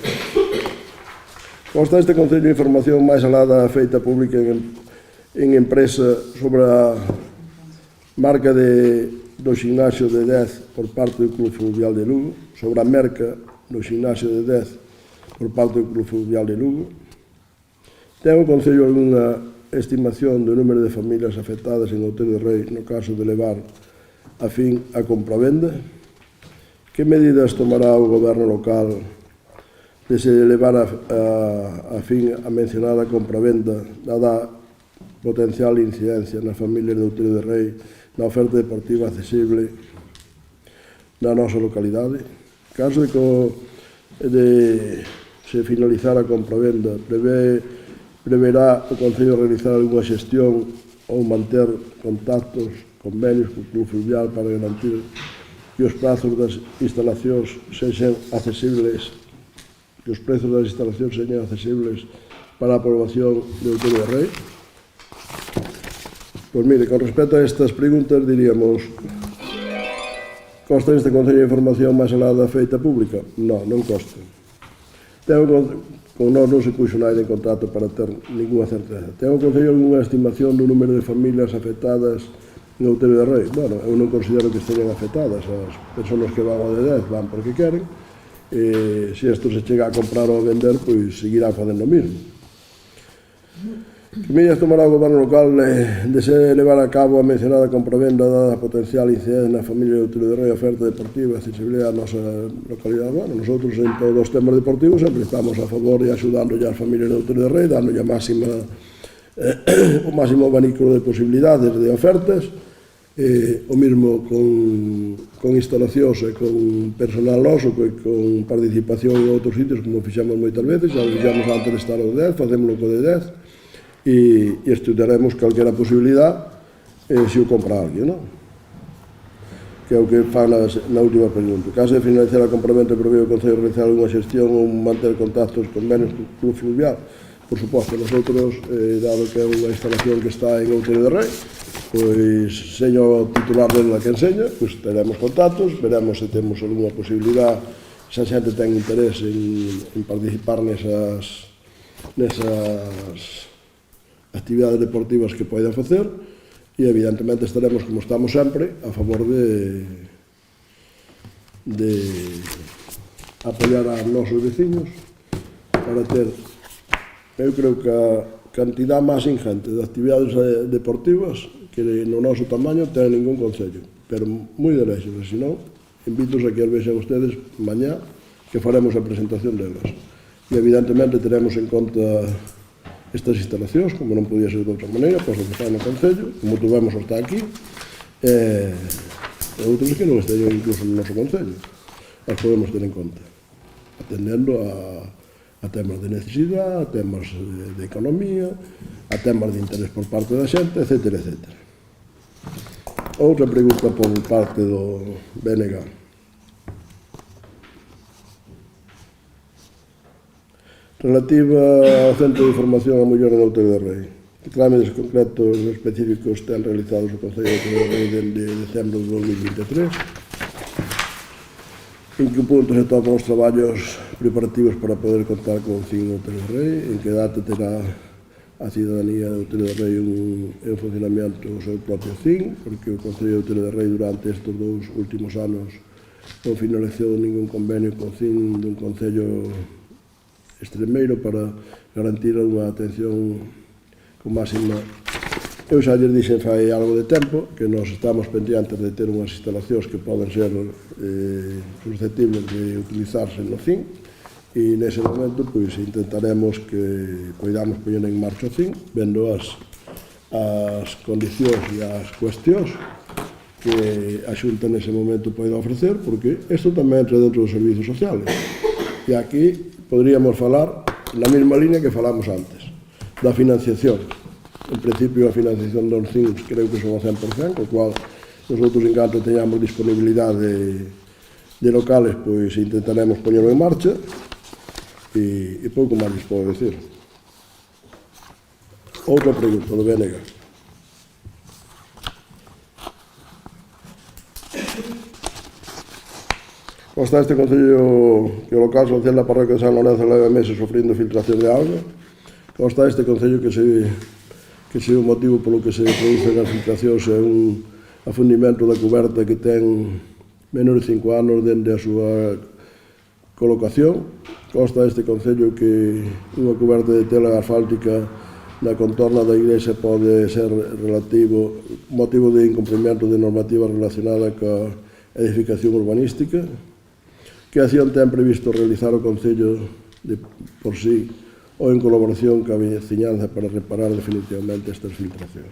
Consta este Concello de Información máis alá da feita pública en empresa sobre a marca do ximnasio de 10 por parte do Club Fluvial de Lugo, sobre a merca do ximnasio de 10 por parte do Club Fluvial de Lugo. Ten o Concello algunha estimación do número de familias afectadas en Outeiro de Rei no caso de levar a fin a compravenda? Que medidas tomará o goberno local de se levar a fin a mencionada compravenda dada potencial incidencia nas familias de Outeiro de Rei na oferta deportiva accesible na nosa localidade? Caso de se finalizar a compravenda, preverá o Concello realizar algunha xestión ou manter contactos, convenios co Club Fluvial para garantir que os prazos das instalacións sexan accesibles, que os prezos das instalacións sexan accesibles para a aprobación de Outeiro de Rei? Pois mire, con respecto a estas preguntas diríamos: consta este Concello de Información máis alá da feita pública? Non consta. Con nós non se puxo nada en contacto para ter ninguna certeza. Ten o Concello algunha estimación do número de familias afectadas en Outeiro de Rei? Bueno, eu non considero que estén afectadas. As persoas que van ao de 10 van porque queren. Se isto se chega a comprar ou a vender, pois seguirán facendo o mismo. Que medidas tomará o goberno local de se levar a cabo a mencionada compravenda dada a potencial incidencia na familia de Outeiro de Rei, oferta deportiva, accesibilidade a nosa localidade? Bueno, nosotros en todos os temas deportivos sempre estamos a favor e axudándolle ás familias de Outeiro de Rei, dándolle o máximo abanico de posibilidades de ofertas, o mesmo con instalacións e con personal noso, con participación en outros sitios, como fixamos moitas veces, xa o fixamos antes de estar ao 10, facémoslo co de 10, e estudaremos calquera posibilidad se o compra alguén, non? Que é o que fan na última pregunta. Caso de finalizar a compraventa, preveo o Concello realizar algunha xestión ou manter contactos con convenios co Club Fluvial? Por suposto, nosotros, dado que é unha instalación que está en Outeiro de Rei, pois, seño titular dela que enseña, pois teremos contactos, veremos se temos algunha posibilidad esa xente ten interés en participar nesas actividades deportivas que poidan facer, e evidentemente estaremos, como estamos sempre, a favor de apoiar a nosos veciños para ter, eu creo que a cantidad máis ingente de actividades deportivas que no noso tamaño ten ningún concello, pero moi de lexos, e senón invitos a que as vexan ustedes mañá que faremos a presentación delas, e evidentemente teremos en conta estas instalacións, como non podía ser de outra maneira, pois que están no concello, como tuvemos hasta aquí, e outros que non estén incluso no noso concello, as podemos ter en conta, atendendo a temas de necesidade, a temas de economía, a temas de interés por parte da xente, etc. Outra pregunta por parte do BNG. Relativa ao Centro de Formación a Muller en Outeiro de Rei. Que trámites concretos específicos ten realizados o Concello de Outeiro de Rei dende decembro de 2023? En que punto se tocan os traballos preparativos para poder contar con o CIN de Outeiro de Rei? En que data terá a cidadanía de Outeiro de Rei en funcionamento o seu propio CIN? Porque o Concello de Outeiro de Rei durante estes 2 últimos anos non finalizou ningún convenio con CIN dun Concello extremeiro para garantir unha atención con máxima. Eu xa lles dixen fai algo de tempo que nos estamos pendientes de ter unhas instalacións que poden ser susceptibles de utilizarse no CIN, e nese momento pois intentaremos que poidamos poñer en marcha o CIN, vendo as condicións e as cuestións que a Xunta nese momento poida ofrecer, porque isto tamén entra dentro dos servizos sociales, e aquí podríamos falar na mesma línea que falamos antes, da financiación. En principio, a financiación dos CINs creo que son ao 100%, co cual, nosotros, en canto teñamos disponibilidade de locales, pois intentaremos poñerlo en marcha, e pouco máis lhes podo decir. Outra pregunta do BNG. Como está este Concello, que o local social da parroquia de San Lorenzo leva meses sofrindo filtración de auga? Como está este Concello que se o motivo polo que se producen as filtracións é un afundimento da cuberta que ten menos de 5 anos dende a súa colocación? Como está este Concello que unha cuberta de tela asfáltica na contorna da igrexa pode ser motivo de incumprimento de normativa relacionada coa edificación urbanística? Que acción ten previsto realizar o Concello por sí ou en colaboración coa veciñanza para reparar definitivamente estas filtracións?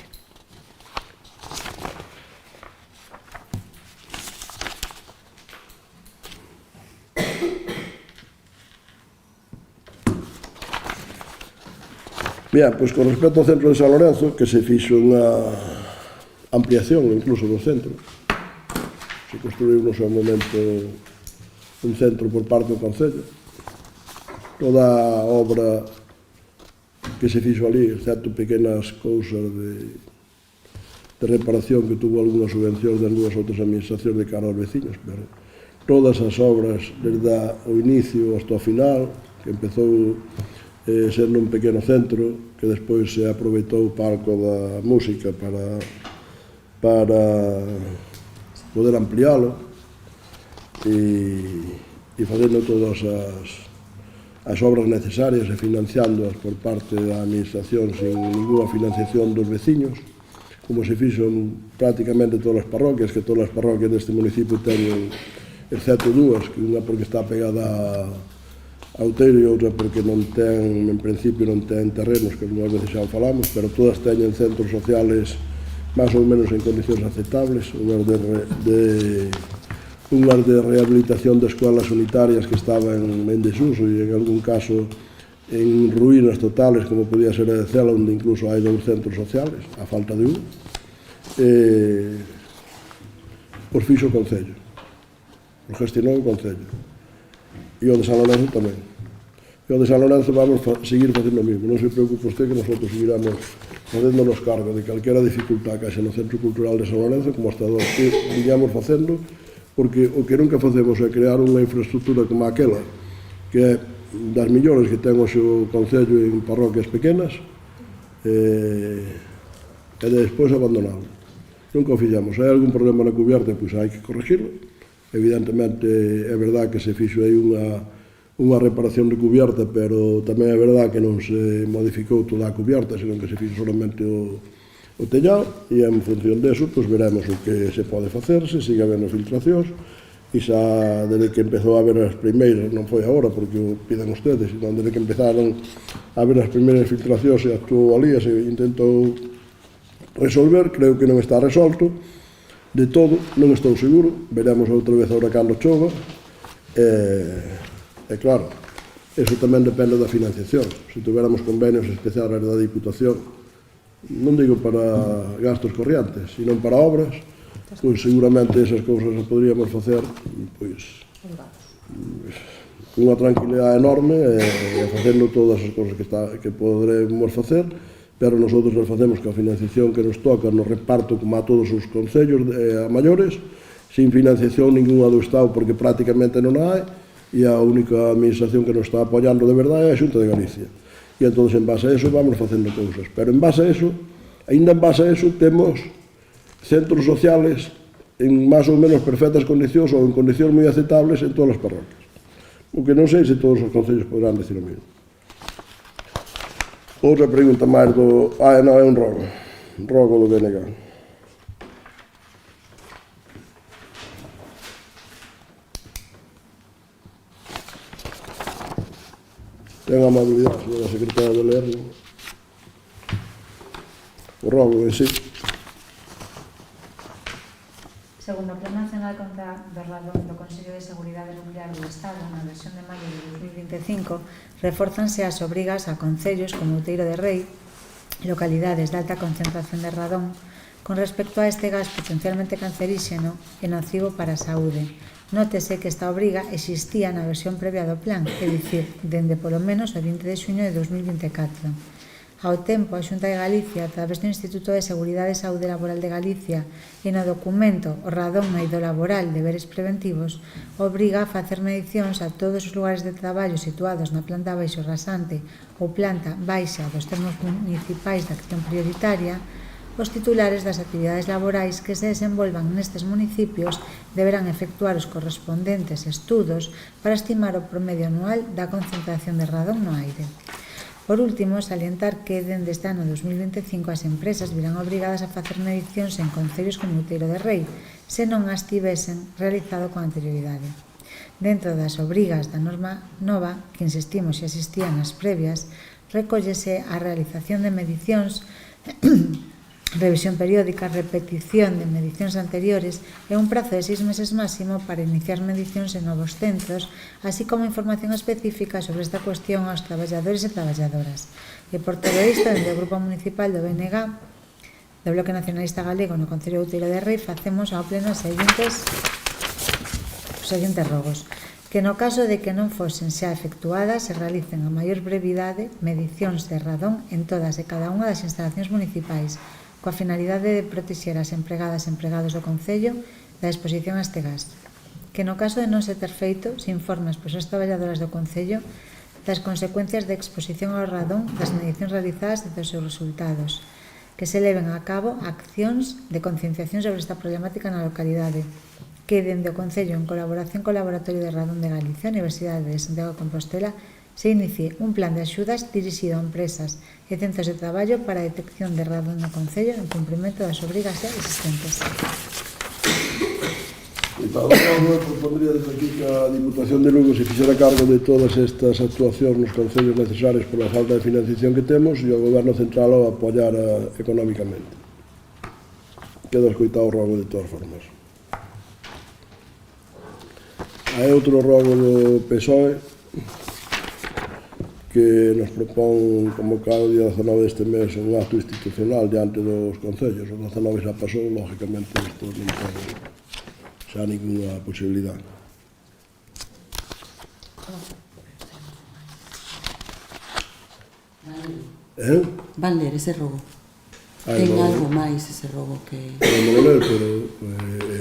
Bien, pois con respecto ao centro de San Lorenzo, que se fixo unha ampliación incluso do centro, se construiu no seu momento un centro por parte do Concello. Toda a obra que se fixo ali, excepto pequenas cousas de reparación que tuvo algunhas subvencións de algunhas outras administracións de cara aos veciños, pero todas as obras desde o inicio hasta o final, que empezou sendo un pequeno centro, que despois se aproveitou o palco da música para poder ampliálo, e facendo todas as obras necesarias e financiándoas por parte da administración sin ninguna financiación dos veciños, como se fixo en prácticamente todas as parroquias, que todas as parroquias deste municipio teñen, excepto dúas, que unha porque está pegada a Outeiro e outra porque non ten, en principio non ten terrenos, que algunhas veces xa falamos, pero todas teñen centros sociales máis ou menos en condicións aceptables, unhas de rehabilitación de escolas unitarias que estaban en desuso e en algún caso en ruínas totales, como podía ser a de Cela, onde incluso hai 2 centros sociales, a falta de un. Os fixo o Concello, os gestionou o Concello, e o de San Lorenzo tamén. E o de San Lorenzo vamos seguir facendo o mismo, non se preocupe usted que nosotros seguiramos facéndonos cargo de calquera dificultad que haxa no Centro Cultural de San Lorenzo, como hasta que viñamos facendo porque o que nunca facemos é crear unha infraestructura como aquela, que é das millores que ten hoxe o Concello en parroquias pequenas, e despois abandonalo. Nunca o fixamos. Se hai algún problema na cubierta, pois hai que corregirlo. Evidentemente, é verdad que se fixo aí unha reparación de cubierta, pero tamén é verdad que non se modificou toda a cubierta, senón que se fixo solamente o tellado, e en función deso, pois veremos o que se pode facer, se sigue habendo filtracións, e xa desde que empezou a haber as primeiras, non foi agora porque o piden ustedes, senón desde que empezaron a haber as primeiras filtracións e actuou ali, e se intentou resolver, creo que non está resolto, de todo, non estou seguro, veremos outra vez agora cando chova, e claro, eso tamén depende da financiación. Se tuviéramos convenios especiales da Diputación, non digo para gastos corrientes, sino para obras, pois seguramente esas cousas as poderíamos facer pois con unha tranquilidade enorme e facendo todas as cousas que poderemos facer, pero nosotros as facemos coa financiación que nos toca no reparto como a todos os concellos a maiores, sin financiación ninguna do Estado porque prácticamente non hai, e a única administración que nos está apoiando de verdade é a Xunta de Galicia. E entón, en base a eso, vamos facendo cousas. Pero en base a eso, ainda en base a eso, temos centros sociales en máis ou menos perfectas condicións ou en condicións moi aceptables en todas as parroquias. O que non sei se todos os concellos poderán decir o mesmo. Outra pregunta máis do... non, é un rogo. Rogo do BNG. Ten a amabilidade, señora secretaria, de ler o rogo en sí. Segundo o Plan Nacional contra o Radón do Consello de Seguridade Nuclear do Estado, na versión de maio de 2025, refórzanse as obrigas a concellos como Outeiro de Rei, localidades de alta concentración de radón, con respecto a este gas potencialmente canceríxeno e nocivo para a saúde. Nótese que esta obriga existía na versión previa do plan, é dicir, dende polo menos o 20 de xuño de 2024. Ao tempo, a Xunta de Galicia, a través do Instituto de Seguridade e Saúde Laboral de Galicia e no documento O Radón no eido laboral, deberes preventivos, obriga a facer medicións a todos os lugares de traballo situados na planta baixo rasante ou planta baixa dos termos municipais de acción prioritaria. Os titulares das actividades laborais que se desenvolvan nestes municipios deberán efectuar os correspondentes estudos para estimar o promedio anual da concentración de radón no aire. Por último, salientar que dende este ano 2025 as empresas virán obrigadas a facer medicións en concellos como Outeiro de Rei, se non as tivesen realizado con anterioridade. Dentro das obrigas da norma nova, que insistimos se existían nas previas, recóllese a realización de medicións, revisión periódica, repetición de medicións anteriores e un prazo de 6 meses máximo para iniciar medicións en novos centros, así como información específica sobre esta cuestión aos traballadores e traballadoras. E por todo isto, dende o Grupo Municipal do BNG, do Bloque Nacionalista Galego no Concello de Outeiro de Rei, facemos ao pleno os seguintes rogos: que no caso de que non fosen xa efectuadas, se realicen a maior brevidade medicións de radón en todas e cada unha das instalacións municipais, coa finalidade de protexer as empregadas e empregados do Concello da exposición a este gas. Que no caso de non se ter feito, se informe as persoas traballadoras do Concello das consecuencias de exposición ao radón das medicións realizadas e dos seus resultados. Que se leven a cabo accións de concienciación sobre esta problemática na localidade. Que dende o Concello, en colaboración co Laboratorio de Radón de Galicia, Universidade de Santiago de Compostela, se inicie un plan de axudas dirixido a empresas e centros de traballo para a detección de radón no Concello en cumprimento das obrigas xa existentes. E para o eu propondría desde aquí que a Diputación de Lugo se fixera cargo de todas estas actuacións nos concellos necesarios por a falta de financiación que temos e o Goberno Central o apoiara económicamente. Queda escoitado o rogo de todas formas. Hai outro rogo do PSOE que nos propón convocar o día 19 deste mes un acto institucional diante dos concellos. O 19 xa pasou, lógicamente, isto non ten xa ninguna posibilidade. Van ler ese rogo. Ten algo máis ese rogo que... Non me ler, pero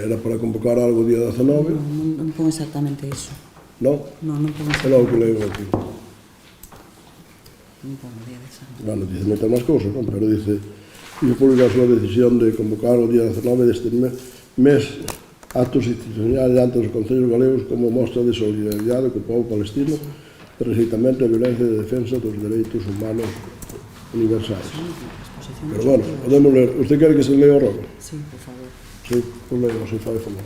era para convocar algo o día 19. Non pon exactamente iso. Non? Non pon É logo que leo aquí. Non pon o día 19. Bueno, dice moitas máis cousas, non? Pero dice hizo pública a súa decisión de convocar o día 19 deste mes actos institucionais ante os concellos galegos como mostra de solidaridade co povo palestino, precisamente a violencia de defensa dos dereitos humanos universais. Pero bueno, podemos ler. Usted quere que se lea o rogo? Sí, por favor. Sí, pues leo, se fai favor.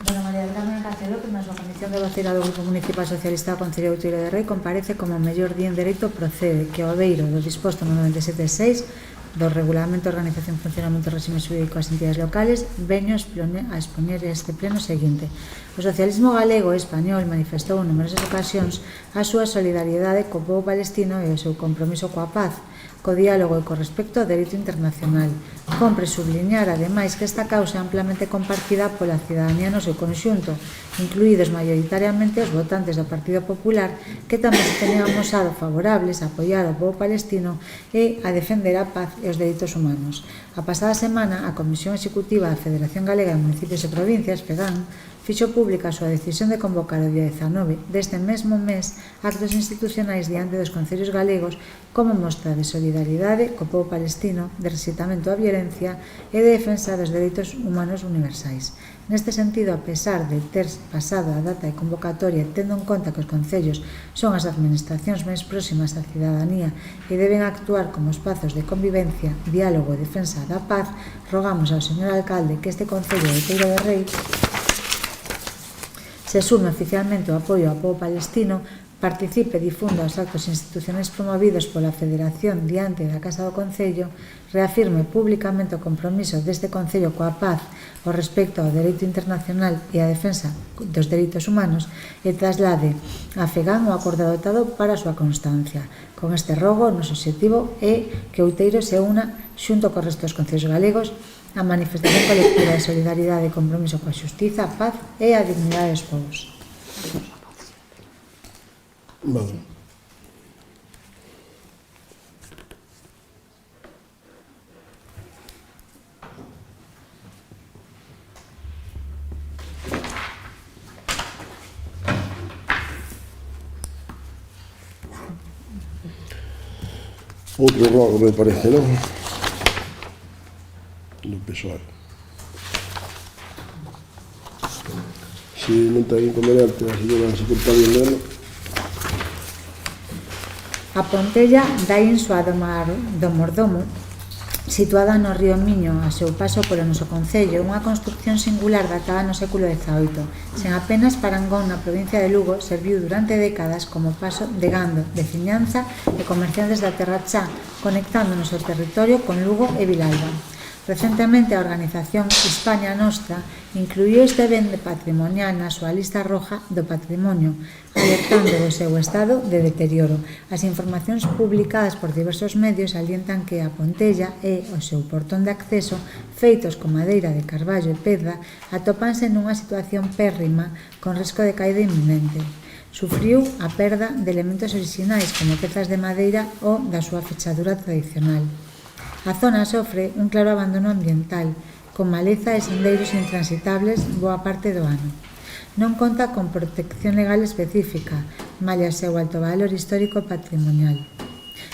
Dona María del Carmen Cáceres López, na súa condición de vocera do Grupo Municipal Socialista do Concello de Outeiro de Rei, comparece como mellor día en dereito procede que ao beiro do disposto no 97.6 do Regulamento de Organización e Funcionamento do Réxime Xurídico das entidades locales, veño a expoñer este pleno seguinte. O socialismo galego e español manifestou en numerosas ocasións a súa solidariedade co povo palestino e o seu compromiso coa paz, co diálogo e co respecto ao dereito internacional. Compre subliñar, ademais, que esta causa é amplamente compartida pola cidadanía no seu conxunto, incluídos maioritariamente os votantes do Partido Popular, que tamén se teñen amosado favorables a apoiar o povo palestino e a defender a paz e os dereitos humanos. A pasada semana, a Comisión Executiva da Federación Galega de Municipios e Provincias, FEGAN, fixo pública a súa decisión de convocar o día 19 deste mesmo mes actos institucionais diante dos concellos galegos como mostra de solidaridade co povo palestino, de rexeitamento á violencia e de defensa dos dereitos humanos universais. Neste sentido, a pesar de ter pasado a data de convocatoria tendo en conta que os concellos son as administracións máis próximas á cidadanía e deben actuar como espazos de convivencia, diálogo e defensa da paz, rogamos ao señor alcalde que este concello de Outeiro de Rei se sume oficialmente o apoio ao povo palestino, participe e difunda os actos institucionais promovidos pola Federación diante da Casa do Concello, reafirme públicamente o compromiso deste Concello coa paz, o respecto ao dereito internacional e a defensa dos dereitos humanos e traslade a FEGAN o acordo adoptado para a súa constancia. Con este rogo, o noso obxectivo é que Outeiro se una xunto co resto dos concellos galegos a manifestación colectiva de solidaridade e compromiso coa xustiza, a paz e a dignidade dos povos. Vale. Outro rogo, me parece, non? Do PSOE. Se non ten inconveniente a señora secretaria Leno. A Pontella da Insua do Mordomo, situada no río Miño a seu paso polo noso concello, unha construcción singular datada no século XVIII, sen apenas parangón na provincia de Lugo, serviu durante décadas como paso de gando, de fiñanza e comerciantes da Terra Chá, conectando o noso territorio con Lugo e Vilalba. Recentemente, a organización Hispania Nostra incluiu este ben patrimonial na súa lista roja do patrimonio, alertando do seu estado de deterioro. As informacións publicadas por diversos medios alientan que a Pontella e o seu portón de acceso, feitos con madeira de carballo e pedra, atópanse nunha situación pérrima con risco de caída inminente. Sufriu a perda de elementos orixinais como pezas de madeira ou da súa fechadura tradicional. A zona sofre un claro abandono ambiental, con maleza e sendeiros intransitables boa parte do ano. Non conta con protección legal específica, malia seu alto valor histórico e patrimonial.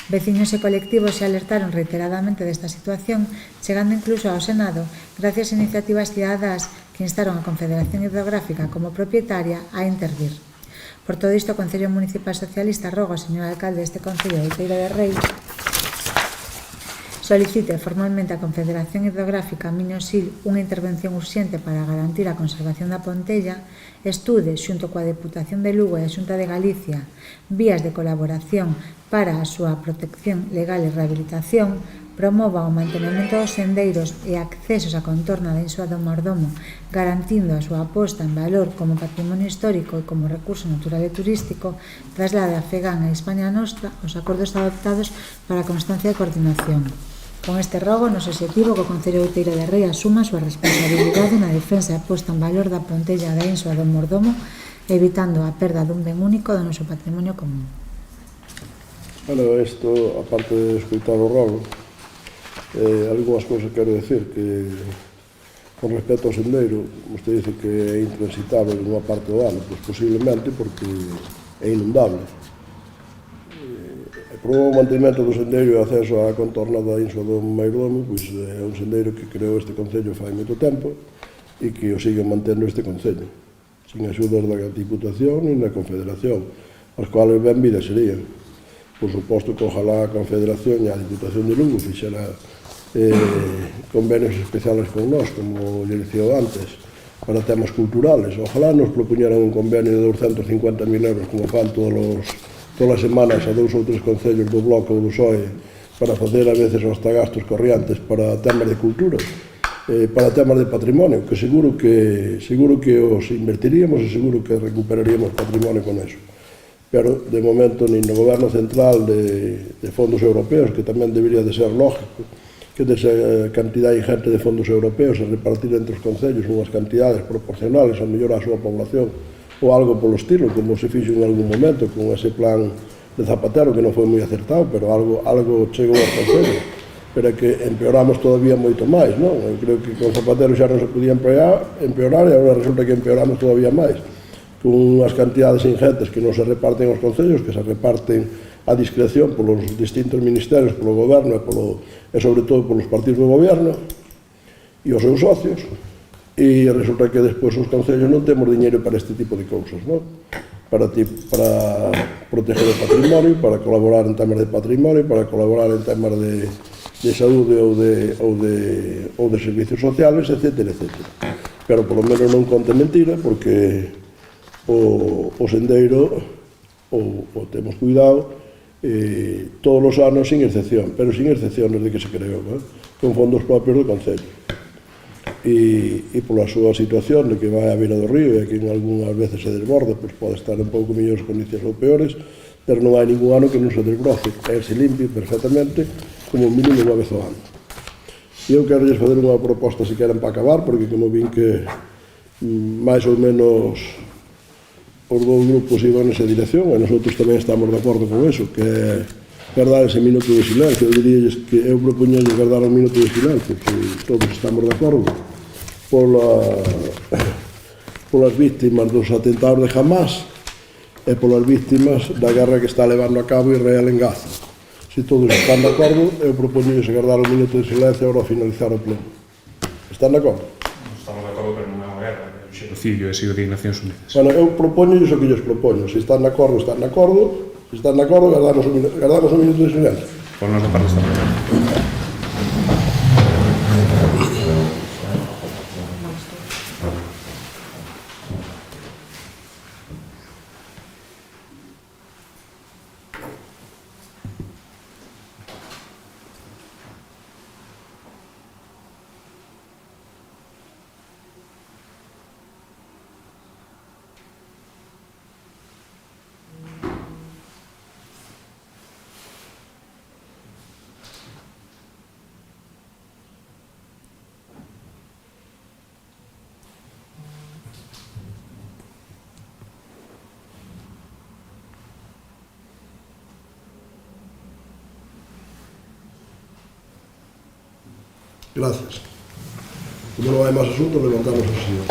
Veciños e colectivos se alertaron reiteradamente desta situación, chegando incluso ao Senado, gracias a iniciativas cidadás que instaron a Confederación Hidrográfica como propietaria a intervir. Por todo isto, o Concello Municipal Socialista roga ao señor alcalde deste Concello de Outeiro de Rei solicite formalmente á Confederación Hidrográfica Miño-Sil unha intervención urxente para garantir a conservación da Pontella, estude, xunto coa Deputación de Lugo e a Xunta de Galicia, vías de colaboración para a súa protección legal e rehabilitación, promova o mantenimento dos sendeiros e accesos á contorna da Insua do Mordomo, garantindo a súa aposta en valor como patrimonio histórico e como recurso natural e turístico, traslade a FEGAN e Hispania Nostra os acordos adoptados para a constancia de coordinación. Con este rogo, nos obxectivo que o Concello de Outeiro de Rei asuma a súa responsabilidade na defensa e aposta en valor da Pontella da Insua do Mordomo, evitando a perda dun ben único do noso patrimonio común. Bueno, isto, aparte de escoitar o rolo, algunhas cousas quero decir que con respecto ao sendeiro, vostede dice que é intransitable nunha parte do ano, pois posiblemente porque é inundable. Por o mantemento do sendeiro e o acceso á contorna da Insua do Mairodomo, pois é un sendeiro que creou este Concello fai moito tempo e que o sigue mantendo este Concello, sin axudas da Diputación ni da Confederación, as cuales ben vida serían. Por suposto que ojalá a Confederación e a Diputación de Lugo fixera convenios especiales con nós, como lle dicía antes, para temas culturales. Ojalá nos propoñeran un convenio de 250.000 euros, como fan todas as semanas a 2 ou 3 concellos do Bloco ou do PSOE, para facer a veces os tagastos corrientes para temas de cultura, para temas de patrimonio, que seguro que os invertiríamos e seguro que recuperaríamos patrimonio con eso. Pero, de momento, nin no Goberno Central de fondos europeos, que tamén debería de ser lógico, que desa cantidad ingente de fondos europeos se repartir entre os concellos unhas cantidades proporcionales ao mellor á súa población ou algo polo estilo, como se fixo en algún momento con ese plan de Zapatero, que non foi moi acertado, pero algo chegou aos concellos, pero é que empeoramos todavía moito máis, non? Eu creo que con Zapatero xa non se podía empeorar e agora resulta que empeoramos todavía máis, con unhas cantidades ingentes que non se reparten aos concellos, que se reparten a discreción polos distintos ministerios, polo goberno e sobre todo polos partidos do goberno e os seus socios, e resulta que despois os concellos non temos diñeiro para este tipo de cousas, non? Para proteger o patrimonio, para colaborar en temas de patrimonio, para colaborar en temas de saúde ou de servicios sociales, etc. Pero polo menos non conte mentira, porque o sendeiro o temos cuidado todos os anos sin excepción, pero sin excepción desde que se creou, con fondos propios do Concello, e pola súa situación de que vai a beira do río e que en algunhas veces se desborda, pois pode estar un pouco mellores condicións ou peores, pero non hai ningún ano que non se desbroce, se limpie perfectamente como mínimo unha vez ao ano. E eu quero fazer unha proposta se queren para acabar, porque como vin que máis ou menos os dous grupos iban nesa dirección e nosotros tamén estamos de acordo con eso, que é guardar ese minuto de silencio. Eu diríalles que eu propoñolles guardar un minuto de silencio, que todos estamos de acordo polas víctimas dos atentados de Hamas e polas víctimas da guerra que está levando a cabo Israel en Gaza. Se todos están de acordo, eu propoñolles guardar un minuto de silencio agora ao finalizar o pleno. Están de acordo? Estamos de acordo, pero non é unha guerra, é un xenocidio, é sido de Nacións Unidas. Bueno, eu propoñolles o que lles propoño. Se están de acordo, están de acordo. Se están de acordo, guardamos un minuto de silencio. Por nosa parte estamos de acordo. Gracias. Como non hai máis asuntos, levantamos a sesión.